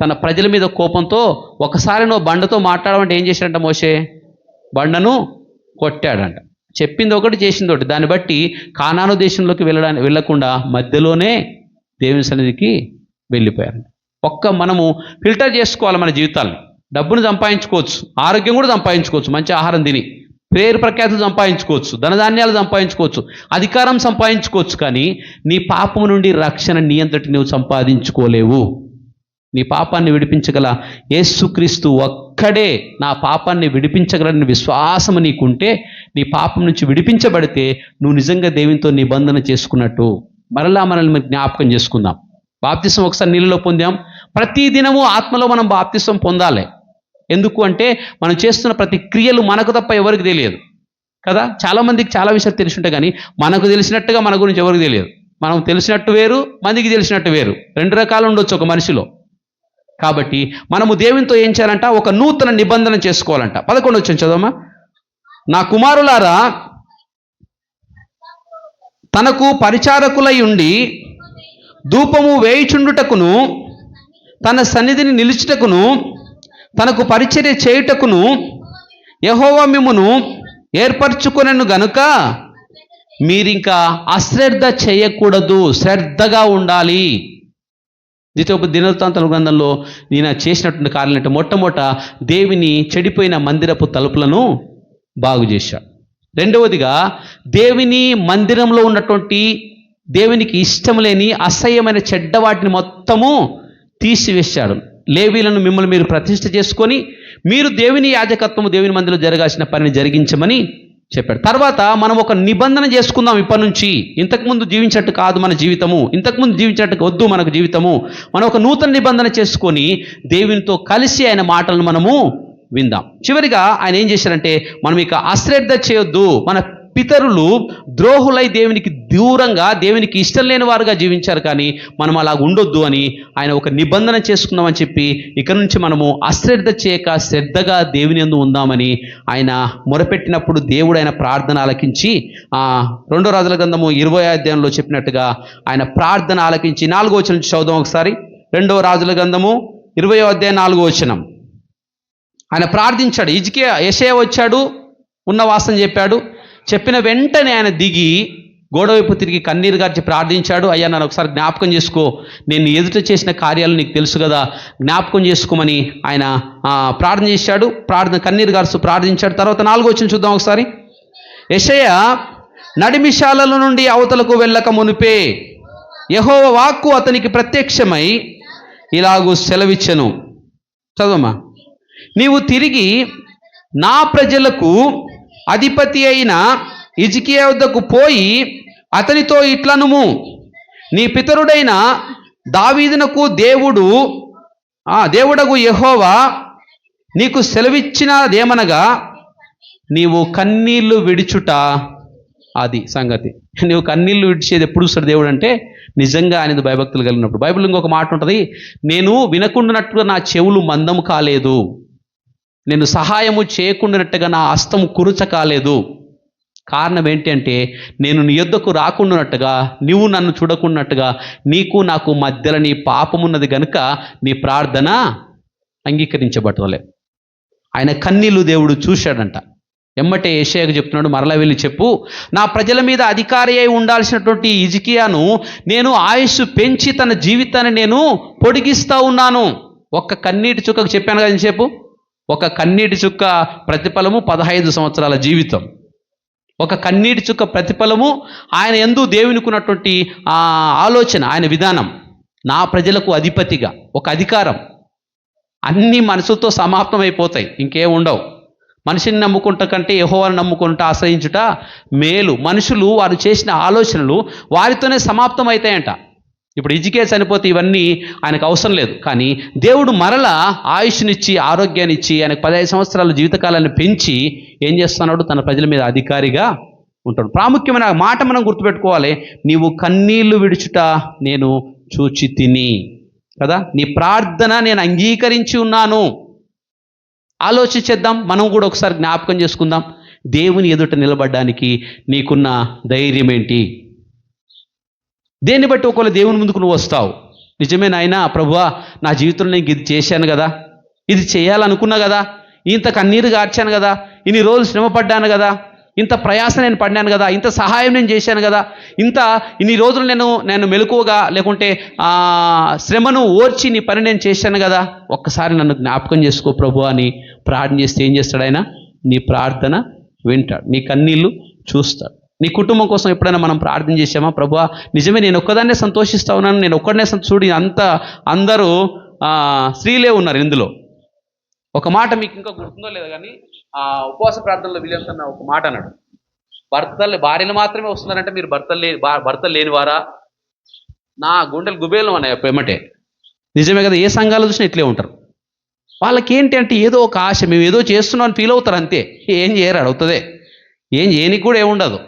తన ప్రజల మీద కోపంతో ఒకసారి నువ్వు బండతో మాట్లాడమంటే ఏం చేశాడంట? మోషే బండను కొట్టాడంట. చెప్పింది ఒకటి, చేసింది ఒకటి. దాన్ని బట్టి కానాను దేశంలోకి వెళ్ళకుండా మధ్యలోనే దేవుని సన్నిధికి వెళ్ళిపోయారంట. మనము ఫిల్టర్ చేసుకోవాలి మన జీవితాలను. డబ్బును సంపాదించుకోవచ్చు, ఆరోగ్యం కూడా సంపాదించుకోవచ్చు, మంచి ఆహారం తిని పేరు ప్రఖ్యాతులు సంపాదించుకోవచ్చు, ధనధాన్యాలు సంపాదించుకోవచ్చు, అధికారం సంపాదించుకోవచ్చు. కానీ నీ పాపము నుండి రక్షణ నీ అంతటి నువ్వు సంపాదించుకోలేవు. నీ పాపాన్ని విడిపించగల యేసుక్రీస్తు ఒక్కడే నా పాపాన్ని విడిపించగలని విశ్వాసము నీకుంటే, నీ పాపం నుంచి విడిపించబడితే నువ్వు నిజంగా దేవునితో నిబంధన చేసుకున్నట్టు. మరలా మనల్ని జ్ఞాపకం చేసుకుందాం. బాప్తిసం ఒకసారి నీళ్ళలో పొందాం. ప్రతి దినము ఆత్మలో మనం బాప్తిసం పొందాలి. ఎందుకు అంటే మనం చేస్తున్న ప్రతి క్రియలు మనకు తప్ప ఎవరికి తెలియదు కదా. చాలామందికి చాలా విషయాలు తెలిసి ఉంటాయి, కానీ మనకు తెలిసినట్టుగా మన గురించి ఎవరికి తెలియదు. మనం తెలిసినట్టు వేరు, మందికి తెలిసినట్టు వేరు. రెండు రకాలు ఉండొచ్చు ఒక మనిషిలో. కాబట్టి మనము దేవునితో ఏం చేయాలంట? ఒక నూతన నిబంధన చేసుకోవాలంట. 11 వచ్చి చదవమ్మా. నా కుమారులారా, తనకు పరిచారకులై ఉండి ధూపము వేయుచుండుటకును, తన సన్నిధిని నిలుచుటకును, తనకు పరిచర్య చేయుటకును యెహోవా మిమ్మును ఏర్పరచుకొనెను గనుక మీరింకా అశ్రద్ధ చేయకూడదు, శ్రద్ధగా ఉండాలి. దినవృత్తాంతాల గ్రంథంలో నేను చేసినటువంటి కార్యాలు అంటే, మొట్టమొదట దేవుని చెడిపోయిన మందిరపు తలుపులను బాగు చేశాడు. రెండవదిగా దేవుని మందిరంలో ఉన్నటువంటి దేవునికి ఇష్టం లేని అసహ్యమైన చెడ్డ వాటిని మొత్తము తీసివేశాడు. లేవీలను మిమ్మల్ని మీరు ప్రతిష్ఠ చేసుకొని మీరు దేవుని యాజకత్వము, దేవుని మందిరంలో జరగాల్సిన పనిని జరిగించమని చెప్పాడు. తర్వాత మనం ఒక నిబంధన చేసుకుందాం. ఇప్పటి నుంచి ఇంతకుముందు జీవించినట్టు కాదు మన జీవితము, ఇంతకుముందు జీవించినట్టు వద్దు మనకు జీవితము. మనం ఒక నూతన నిబంధన చేసుకొని దేవునితో కలిసి ఆయన మాటలను మనము విందాం. చివరిగా ఆయన ఏం చేశారంటే, మనం ఇక అశ్రద్ధ చేయొద్దు. మన పితరులు ద్రోహులై దేవునికి దూరంగా, దేవునికి ఇష్టం లేని వారుగా జీవించారు, కానీ మనం అలా ఉండొద్దు అని ఆయన ఒక నిబంధన చేసుకుందామని చెప్పి, ఇక నుంచి మనము అశ్రద్ధ చేయక శ్రద్ధగా దేవుని యందు ఉందామని ఆయన మొరపెట్టినప్పుడు దేవుడు ఆయన ప్రార్థన ఆలకించి, 2 రాజుల గ్రంథము 20వ అధ్యాయంలో చెప్పినట్టుగా ఆయన ప్రార్థన ఆలకించి 4వ వచనం నుంచి చదువుదాం ఒకసారి. 2 రాజుల గ్రంథము 20వ అధ్యాయం 4వ వచనం. ఆయన ప్రార్థించాడు. యెషయా వచ్చాడు, ఉన్న వాసన చెప్పాడు. చెప్పిన వెంటనే ఆయన దిగి గోడవైపు తిరిగి కన్నీరు గార్చి ప్రార్థించాడు. అయ్యా, నన్ను ఒకసారి జ్ఞాపకం చేసుకో, నేను ఎదుట చేసిన కార్యాలు నీకు తెలుసు కదా, జ్ఞాపకం చేసుకోమని ఆయన ప్రార్థన చేశాడు. కన్నీరు గార్చు ప్రార్థించాడు. తర్వాత 4వ వచనం చూద్దాం ఒకసారి. యెషయా నడిమిశాలల నుండి అవతలకు వెళ్ళక మునిపే యెహోవా వాక్కు అతనికి ప్రత్యక్షమై ఇలాగూ సెలవిచ్చెను. చదవమ్మా. నీవు తిరిగి నా ప్రజలకు అధిపతి అయిన హిజ్కియా వద్దకు పోయి అతనితో ఇట్లనుము, నీ పితరుడైన దావీదునకు దేవుడగు యెహోవా నీకు సెలవిచ్చినదేమనగా, నీవు కన్నీళ్లు విడిచుట. అది సంగతి. నువ్వు కన్నీళ్లు విడిచేది ఎప్పుడు చూస్తాడు దేవుడు అంటే, నిజంగా ఆయనది భయభక్తులు కలిగినప్పుడు. బైబిల్ ఇంకొక మాట ఉంటుంది, నేను వినకుండానట్టుగా నా చెవులు మందము కాలేదు, నేను సహాయము చేయకుండానట్టుగా నా హస్తము కురుచ కాలేదు. కారణం ఏంటి అంటే, నేను నీ యొద్దకు రాకుండానట్టుగా, నువ్వు నన్ను చూడకున్నట్టుగా నీకు నాకు మధ్యలో నీ పాపమున్నది గనుక నీ ప్రార్థన అంగీకరించబడలే. ఆయన కన్నీళ్లు దేవుడు చూశాడంట. ఎమ్మటే యెషయాకు చెప్తున్నాడు, మరలా వెళ్ళి చెప్పు, నా ప్రజల మీద అధికారి అయి ఉండాల్సినటువంటి హిజ్కియాను నేను ఆయుష్ పెంచి తన జీవితాన్ని నేను పొడిగిస్తూ ఉన్నాను. ఒక్క కన్నీటి చుక్కకు చెప్పాను కదా చెప్పు, ఒక కన్నీటి చుక్క ప్రతిఫలము 15 సంవత్సరాల జీవితం. ఒక కన్నీటి చుక్క ప్రతిఫలము ఆయన యందు దేవునికున్నటువంటి ఆలోచన, ఆయన విధానం. నా ప్రజలకు అధిపతిగా ఒక అధికారం. అన్ని మనసుతో సమాప్తం అయిపోతాయి, ఇంకేం ఉండవు. మనిషిని నమ్ముకుంట కంటే యెహోవాను నమ్ముకుంటా ఆశ్రయించుట మేలు. మనుషులు వారు చేసిన ఆలోచనలు వారితోనే సమాప్తం అవుతాయంట. ఇప్పుడు హిజ్కియా చనిపోతే ఇవన్నీ ఆయనకు అవసరం లేదు. కానీ దేవుడు మరలా ఆయుష్నిచ్చి ఆరోగ్యాన్ని ఇచ్చి ఆయనకు 15 సంవత్సరాల జీవితకాలాన్ని పెంచి ఏం చేస్తున్నాడు? తన ప్రజల మీద అధికారిగా ఉంటాడు. ప్రాముఖ్యమైన మాట మనం గుర్తుపెట్టుకోవాలి. నీవు కన్నీళ్లు విడుచుట నేను చూచి తిని కదా, నీ ప్రార్థన నేను అంగీకరించి ఉన్నాను. ఆలోచించేద్దాం, మనం కూడా ఒకసారి జ్ఞాపకం చేసుకుందాం. దేవుని ఎదుట నిలబడడానికి నీకున్న ధైర్యం ఏంటి? దేన్ని బట్టి ఒకవేళ దేవుని ముందుకు నువ్వు వస్తావు, నిజమే నాయనా ప్రభువా, నా జీవితంలో నేను ఇది చేశాను కదా, ఇది చేయాలనుకున్నా కదా, ఇంత కన్నీరు గార్చాను కదా, ఇన్ని రోజులు శ్రమ పడ్డాను కదా, ఇంత ప్రయాస నేను పడినాను కదా, ఇంత సహాయం నేను చేశాను కదా, ఇన్ని రోజులు నేను మెలకువగా లేకుంటే శ్రమను ఓర్చి నీ పని నేను చేశాను కదా, ఒక్కసారి నన్ను జ్ఞాపకం చేసుకో ప్రభు అని ప్రార్థన చేస్తే ఏం చేస్తాడు ఆయన? నీ ప్రార్థన వింటాడు, నీ కన్నీళ్ళు చూస్తాడు. నీ కుటుంబం కోసం ఎప్పుడైనా మనం ప్రార్థన చేశామా? ప్రభువా నిజమే నేను ఒక్కదాన్నే సంతోషిస్తా ఉన్నాను, నేను ఒక్కడనే చూడి అందరూ స్త్రీలే ఉన్నారు ఇందులో. ఒక మాట మీకు ఇంకా గుర్తుందో లేదో కానీ ఉపవాస ప్రార్థనలో విలియమ్స్ అన్న ఒక మాట అన్నాడు, భార్యలు మాత్రమే వస్తున్నారంటే మీరు భర్తలు లేనివారా? నా గుండెలు గుబేలం అన్నాయి ఎమ్మటే. నిజమే కదా, ఏ సంఘాలు చూసినా ఇట్లే ఉంటారు. వాళ్ళకి ఏంటి అంటే ఏదో ఒక ఆశ, మేము ఏదో చేస్తున్నాం అని ఫీల్ అవుతారు అంతే. ఏం చేయరు, అవుతుందే, ఏం చేయనికి కూడా ఏముండదు,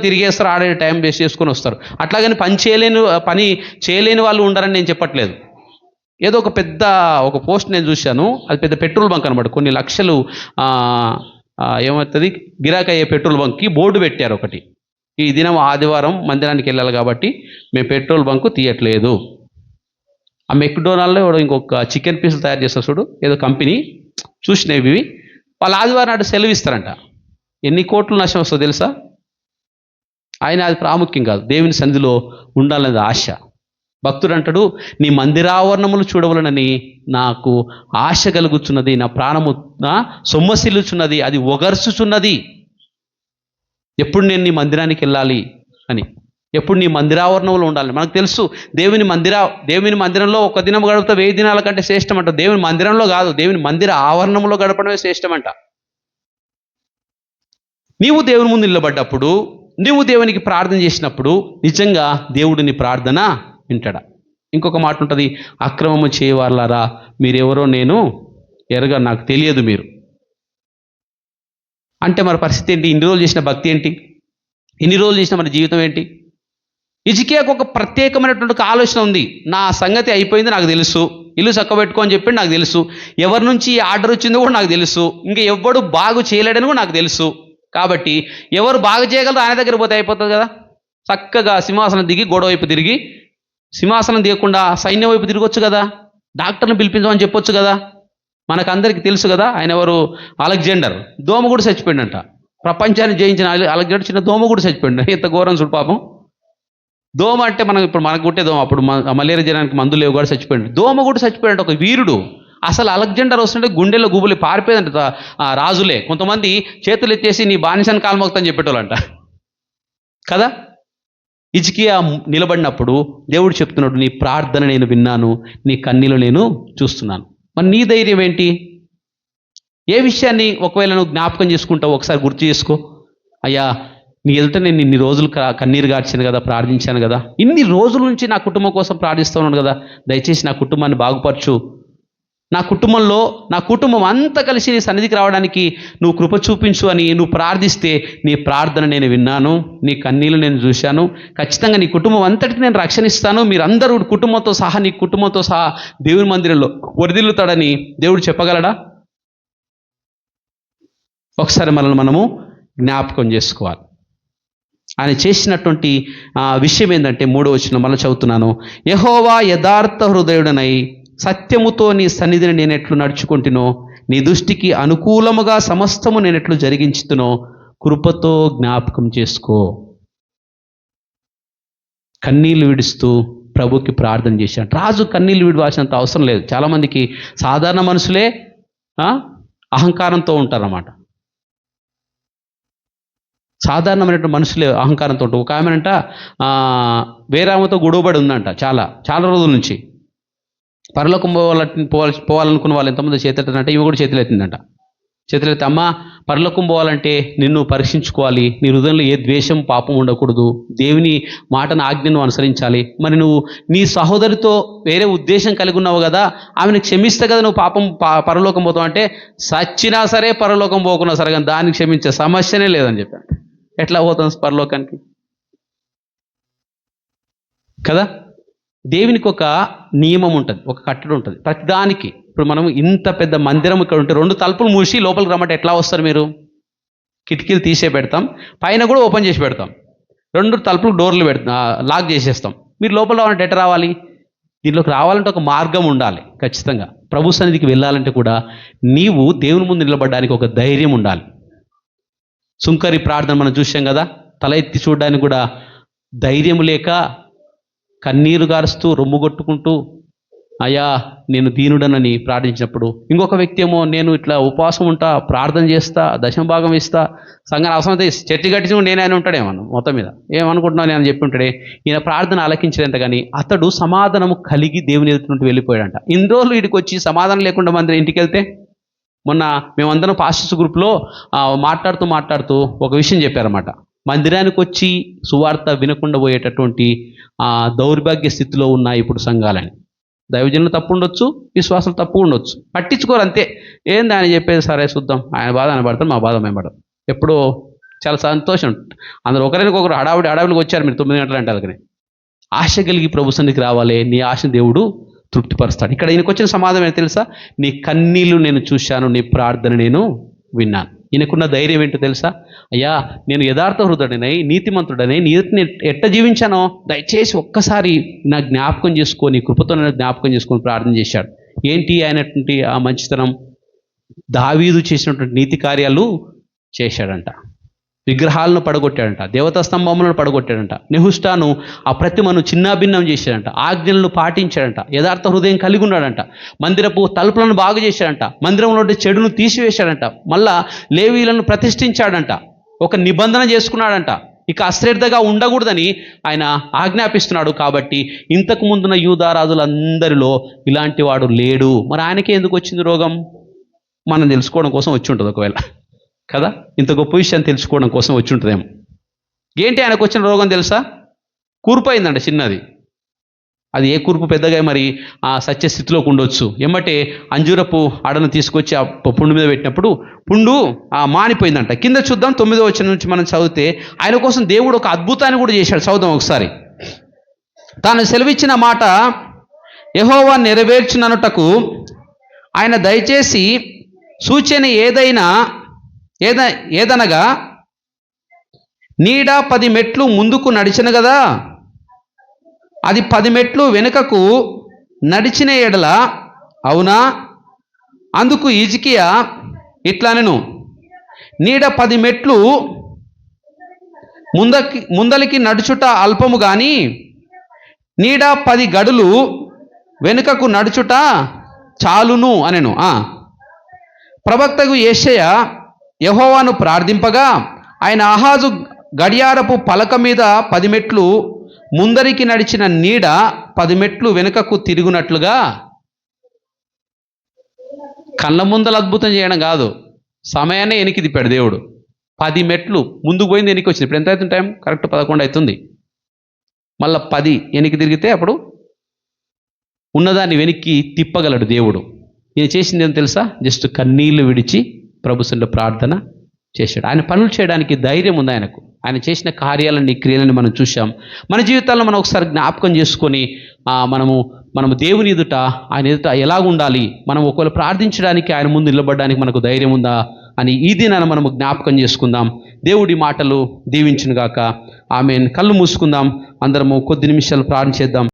తిరిగేస్తారు, ఆడే టైం వేస్ట్ చేసుకొని వస్తారు. అట్లాగని పని చేయలేని వాళ్ళు ఉండరని నేను చెప్పట్లేదు. ఏదో ఒక పోస్ట్ నేను చూశాను, అది పెద్ద పెట్రోల్ బంక్ అనమాట. కొన్ని లక్షలు ఏమవుతుంది గిరాకీ అయ్యే పెట్రోల్ బంక్కి బోర్డు పెట్టారు ఒకటి, ఈ దినం ఆదివారం మందిరానికి వెళ్ళాలి కాబట్టి మేము పెట్రోల్ బంకు తీయట్లేదు. ఆ మెక్డొనాల్డ్లో ఇంకొక చికెన్ పీసులు తయారు చేస్తారు చూడు, ఏదో కంపెనీ చూసినవి ఇవి, వాళ్ళు ఆదివారం నాడు సెలవు ఇస్తారంట. ఎన్ని కోట్లు నష్టం వస్తుందో తెలుసా? ఆయన అది ప్రాముఖ్యం కాదు, దేవుని సన్నిధిలో ఉండాలనేది ఆశ. భక్తుడు అంటాడు, నీ మందిరావరణములు చూడవలనని నాకు ఆశ కలుగుచున్నది, నా ప్రాణము సొమ్మసిల్లుచున్నది, అది ఒగర్చుచున్నది. ఎప్పుడు నేను నీ మందిరానికి వెళ్ళాలి అని, ఎప్పుడు నీ మందిరావరణంలో ఉండాలి. మనకు తెలుసు దేవుని మందిరంలో ఒక దినం గడుపుతా 1000 దినాల కంటే శ్రేష్టం అంట. దేవుని మందిరంలో కాదు, దేవుని మందిర ఆవరణంలో గడపడమే శ్రేష్టమంట. నీవు దేవుని ముందు నిలబడ్డప్పుడు, నీవు దేవునికి ప్రార్థన చేసినప్పుడు నిజంగా దేవుడు నీ ప్రార్థన వింటాడా? ఇంకొక మాట ఉంటుంది, అక్రమము చేయవారులారా మీరెవరో నేను ఎరగా, నాకు తెలియదు మీరు అంటే. మన పరిస్థితి ఏంటి? ఇన్ని రోజులు చేసిన భక్తి ఏంటి? ఇన్ని రోజులు చేసిన మన జీవితం ఏంటి? హిజ్కియాకు ఒక ప్రత్యేకమైనటువంటి ఆలోచన ఉంది. నా సంగతి అయిపోయింది నాకు తెలుసు, ఇల్లు చక్కబెట్టుకో అని చెప్పి నాకు తెలుసు, ఎవరి నుంచి ఆర్డర్ వచ్చిందో కూడా నాకు తెలుసు, ఇంకా ఎవ్వడు బాగు చేయలేడని కూడా నాకు తెలుసు. కాబట్టి ఎవరు బాగా చేయగలరు ఆయన దగ్గర పోతే అయిపోతుంది కదా. చక్కగా సింహాసనం దిగి గోడ వైపు తిరిగి, సింహాసనం దిగకుండా సైన్యం వైపు తిరగొచ్చు కదా, డాక్టర్ని పిలిపించమని చెప్పొచ్చు కదా. మనకందరికీ తెలుసు కదా ఆయన ఎవరు? అలెగ్జాండర్. దోమ కూడా చచ్చిపోయిందంట. ప్రపంచాన్ని జయించిన అలెగ్జాండర్ చిన్న దోమ కూడా చచ్చిపోయింది. ఎంత ఘోరం చూడు పాపం. దోమ అంటే మనకు గుట్టే దోమ, అప్పుడు మలేరియా జనానికి మందులు లేవు కూడా చచ్చిపోయింది. దోమ కూడా చచ్చిపోయాడు, ఒక వీరుడు. అసలు అలెగ్జాండర్ వస్తుంటే గుండెల్లో గుబులు పారిపోయేదంట రాజులే. కొంతమంది చేతులు ఎత్తేసి నీ బానిసని కాల్మోక్తని చెప్పేటోళ్ళంట కదా. హిజ్కియా నిలబడినప్పుడు దేవుడు చెప్తున్నాడు, నీ ప్రార్థన నేను విన్నాను, నీ కన్నీళ్ళు నేను చూస్తున్నాను. మరి నీ ధైర్యం ఏంటి? ఏ విషయాన్ని ఒకవేళ నువ్వు జ్ఞాపకం చేసుకుంటావు ఒకసారి గుర్తు చేసుకో. అయ్యా నీ ఎదుట నేను ఇన్ని రోజులు కన్నీరు గార్చాను కదా, ప్రార్థించాను కదా, ఇన్ని రోజుల నుంచి నా కుటుంబం కోసం ప్రార్థిస్తూ ఉన్నాను కదా, దయచేసి నా కుటుంబాన్ని బాగుపరచు, నా కుటుంబం అంతా కలిసి నీ సన్నిధికి రావడానికి నువ్వు కృప చూపించు అని నువ్వు ప్రార్థిస్తే నీ ప్రార్థన నేను విన్నాను, నీ కన్నీళ్ళు నేను చూశాను, ఖచ్చితంగా నీ కుటుంబం అంతటికి నేను రక్షణిస్తాను, మీరందరూ నీ కుటుంబంతో సహా దేవుని మందిరంలో వరిదిల్లుతాడని దేవుడు చెప్పగలడా? ఒకసారి మనము జ్ఞాపకం చేసుకోవాలి. ఆయన చేసినటువంటి విషయం ఏంటంటే 3వ వచనం మళ్ళీ చదువుతున్నాను. యెహోవా యథార్థ హృదయుడనై సత్యముతో నీ సన్నిధిని నేను ఎట్లు నడుచుకుంటునో, నీ దృష్టికి అనుకూలముగా సమస్తము నేను ఎట్లు జరిగించుతునో కృపతో జ్ఞాపకం చేసుకో. కన్నీళ్లు విడుస్తూ ప్రభుకి ప్రార్థన చేశాడు. రాజు కన్నీళ్లు విడవాల్సినంత అవసరం లేదు. చాలామందికి సాధారణ మనుషులే అహంకారంతో ఉంటారన్నమాట. సాధారణమైనటువంటి మనుషులే అహంకారంతో ఉంటారు. ఒక ఆమెనంట వేరే ఆమెతో గొడవబడి ఉందంట చాలా రోజుల నుంచి. పరలోకం పోవాలనుకున్న వాళ్ళు ఎంతమంది చేతులెత్తిందంట, ఇవి కూడా చేతులెత్తిందంట. చేతులైతే అమ్మ పరలోకం పోవాలంటే నిన్ను పరీక్షించుకోవాలి, నీ హృదయంలో ఏ ద్వేషం పాపం ఉండకూడదు, దేవుని మాటను ఆజ్ఞను అనుసరించాలి. మరి నువ్వు నీ సహోదరితో వేరే ఉద్దేశం కలిగి ఉన్నావు కదా, ఆమెను క్షమిస్తే కదా నువ్వు పరలోకం పోతావు అంటే, సచ్చినా సరే పరలోకం పోకున్నా సరే కానీ దాన్ని క్షమించే సమస్యనే లేదని చెప్పాను. ఎట్లా పోతాం పరలోకానికి కదా? దేవునికి ఒక నియమం ఉంటుంది, ఒక కట్టడి ఉంటుంది ప్రతిదానికి. ఇప్పుడు మనం ఇంత పెద్ద మందిరం ఇక్కడ ఉంటే 2 తలుపులు మూసి లోపలికి రమ్మంటే ఎట్లా వస్తారు మీరు? కిటికీలు తీసే పెడతాం, పైన కూడా ఓపెన్ చేసి పెడతాం, 2 తలుపులు డోర్లు లాక్ చేసేస్తాం. మీరు లోపల రావాలంటే ఎట్లా రావాలి? దీనిలోకి రావాలంటే ఒక మార్గం ఉండాలి ఖచ్చితంగా. ప్రభు సన్నిధికి వెళ్ళాలంటే కూడా నీవు దేవుని ముందు నిలబడడానికి ఒక ధైర్యం ఉండాలి. సుంకరి ప్రార్థన మనం చూసాం కదా, తల ఎత్తి చూడడానికి కూడా ధైర్యం లేక కన్నీరు గారుస్తూ రొమ్ము కొట్టుకుంటూ అయ్యా నేను దీనుడనని ప్రార్థించినప్పుడు, ఇంకొక వ్యక్తి ఏమో నేను ఇట్లా ఉపవాసం ఉంటా, ప్రార్థన చేస్తా, దశమభాగం ఇస్తా, సంఘాన్ని అవసరమైతే చెట్టు కట్టించి నేను ఆయన ఉంటాడేమన్నా మొత్తం మీద ఏమనుకుంటున్నాను అని చెప్పి ఉంటాడే. ఈయన ప్రార్థన ఆలకించలేంత కానీ అతడు సమాధానము కలిగి దేవుని ఎదుటి వెళ్ళిపోయాడంట. ఇన్ని రోజులు వీడికి వచ్చి సమాధానం లేకుండా మందిరం ఇంటికి వెళ్తే, మొన్న మేమందరం పాస్టర్స్ గ్రూప్లో మాట్లాడుతూ ఒక విషయం చెప్పారన్నమాట. మందిరానికి వచ్చి సువార్త వినకుండా పోయేటటువంటి దౌర్భాగ్య స్థితిలో ఉన్నాయి ఇప్పుడు సంఘాలని. దైవజనులు తప్పు ఉండొచ్చు, విశ్వాసాలు తప్పు ఉండొచ్చు, పట్టించుకోరు అంతే. ఏంది ఆయన చెప్పేది, సరే చూద్దాం, ఆయన బాధ ఆయన పడతాం, మా బాధ మేము పడతాం. ఎప్పుడో చాలా సంతోషం. అందరూ ఒకరికి హడావిడికి వచ్చారు మీరు 9 గంటలు అంటే అలాగనే. ఆశ కలిగి ప్రభు సన్నిధికి రావాలి, నీ ఆశ దేవుడు తృప్తిపరుస్తాడు. ఇక్కడ ఈయనకు వచ్చిన సమాధానం ఏంటో తెలుసా? నీ కన్నీళ్లు నేను చూశాను, నీ ప్రార్థన నేను విన్నాను. ఈయనకున్న ధైర్యం ఏంటో తెలుసా? అయ్యా నేను యథార్థ హృదయుడనై నీతిమంతుడనై నీతిని ఎట్ట జీవించానో దయచేసి ఒక్కసారి నా జ్ఞాపకం చేసుకొని, కృపతో నేను జ్ఞాపకం చేసుకొని ప్రార్థన చేశాడు. ఏంటి ఆయనటువంటి ఆ మంచితనం? దావీదు చేసినటువంటి నీతి కార్యాలు చేశాడంట. విగ్రహాలను పడగొట్టాడంట, దేవతా స్తంభములను పడగొట్టాడంట, నెహుష్టాను ఆ ప్రతిమను చిన్నాభిన్నం చేశాడంట, ఆజ్ఞలను పాటించాడంట, యథార్థ హృదయం కలిగి ఉన్నాడంట, మందిరపు తలుపులను బాగు చేశాడంట, మందిరంలో చెడును తీసివేశాడంట, మళ్ళా లేవీలను ప్రతిష్ఠించాడంట, ఒక నిబంధన చేసుకున్నాడంట. ఇక అశ్రద్ధగా ఉండకూడదని ఆయన ఆజ్ఞాపిస్తున్నాడు. కాబట్టి ఇంతకు ముందున్న యూదారాజులందరిలో ఇలాంటి వాడు లేడు. మరి ఆయనకే ఎందుకు వచ్చింది రోగం? మనం తెలుసుకోవడం కోసం వచ్చి ఉంటుంది ఒకవేళ కదా, ఇంత గొప్ప విషయాన్ని తెలుసుకోవడం కోసం వచ్చి ఉంటుందేమో. ఏంటి ఆయనకు వచ్చిన రోగం తెలుసా? కూర్పు అయిందంట చిన్నది. అది ఏ కూర్పు పెద్దగా మరి ఆ సత్యస్థితిలోకి ఉండొచ్చు. ఎమ్మటే అంజూరపు అడను తీసుకొచ్చి ఆ పుండు మీద పెట్టినప్పుడు పుండు మానిపోయిందంట. కింద చూద్దాం, 9వ వచనం నుంచి మనం చదివితే ఆయన కోసం దేవుడు ఒక అద్భుతాన్ని కూడా చేశాడు. చదువుదాం ఒకసారి. తాను సెలవిచ్చిన మాట యెహోవా నెరవేర్చుననుటకు ఆయన దయచేసి సూచన ఏదనగా నీడ 10 మెట్లు ముందుకు నడిచిన కదా, అది 10 మెట్లు వెనుకకు నడిచిన ఎడల అవునా? అందుకు హిజ్కియా ఇట్లనెను, నీడ 10 మెట్లు ముందలికి నడుచుట అల్పము గాని నీడ 10 గడులు వెనుకకు నడుచుట చాలును అనెను. ప్రవక్తకు యెషయా యెహోవాను ప్రార్థింపగా ఆయన ఆహాజు గడియారపు పలక మీద 10 మెట్లు ముందరికి నడిచిన నీడ 10 మెట్లు వెనుకకు తిరుగునట్లుగా. కళ్ళ ముందల అద్భుతం చేయడం కాదు, సమయాన్ని వెనక్కి తిప్పాడు దేవుడు. 10 మెట్లు ముందుకు పోయింది, వెనక్కి వచ్చింది. ఇప్పుడు ఎంత అవుతుంది టైం? కరెక్ట్ 11 అవుతుంది. మళ్ళీ 10 వెనక్కి తిరిగితే అప్పుడు ఉన్నదాన్ని వెనక్కి తిప్పగలడు దేవుడు. ఈయన చేసింది ఏం తెలుసా? జస్ట్ కన్నీళ్లు విడిచి ప్రభుత్వంలో ప్రార్థన చేశాడు. ఆయన పనులు చేయడానికి ధైర్యం ఉంది ఆయనకు. ఆయన చేసిన కార్యాలని, క్రియలని మనం చూసాం. మన జీవితాల్లో మనం ఒకసారి జ్ఞాపకం చేసుకొని మనము దేవుని ఎదుట, ఆయన ఎదుట ఎలా ఉండాలి, మనం ఒకవేళ ప్రార్థించడానికి ఆయన ముందు నిలబడడానికి మనకు ధైర్యం ఉందా అని ఈ దినాన మనము జ్ఞాపకం చేసుకుందాం. దేవుడి మాటలు దీవించును గాక. ఆమేన్. కళ్ళు మూసుకుందాం, అందరము కొద్ది నిమిషాలు ప్రార్థన చేద్దాం.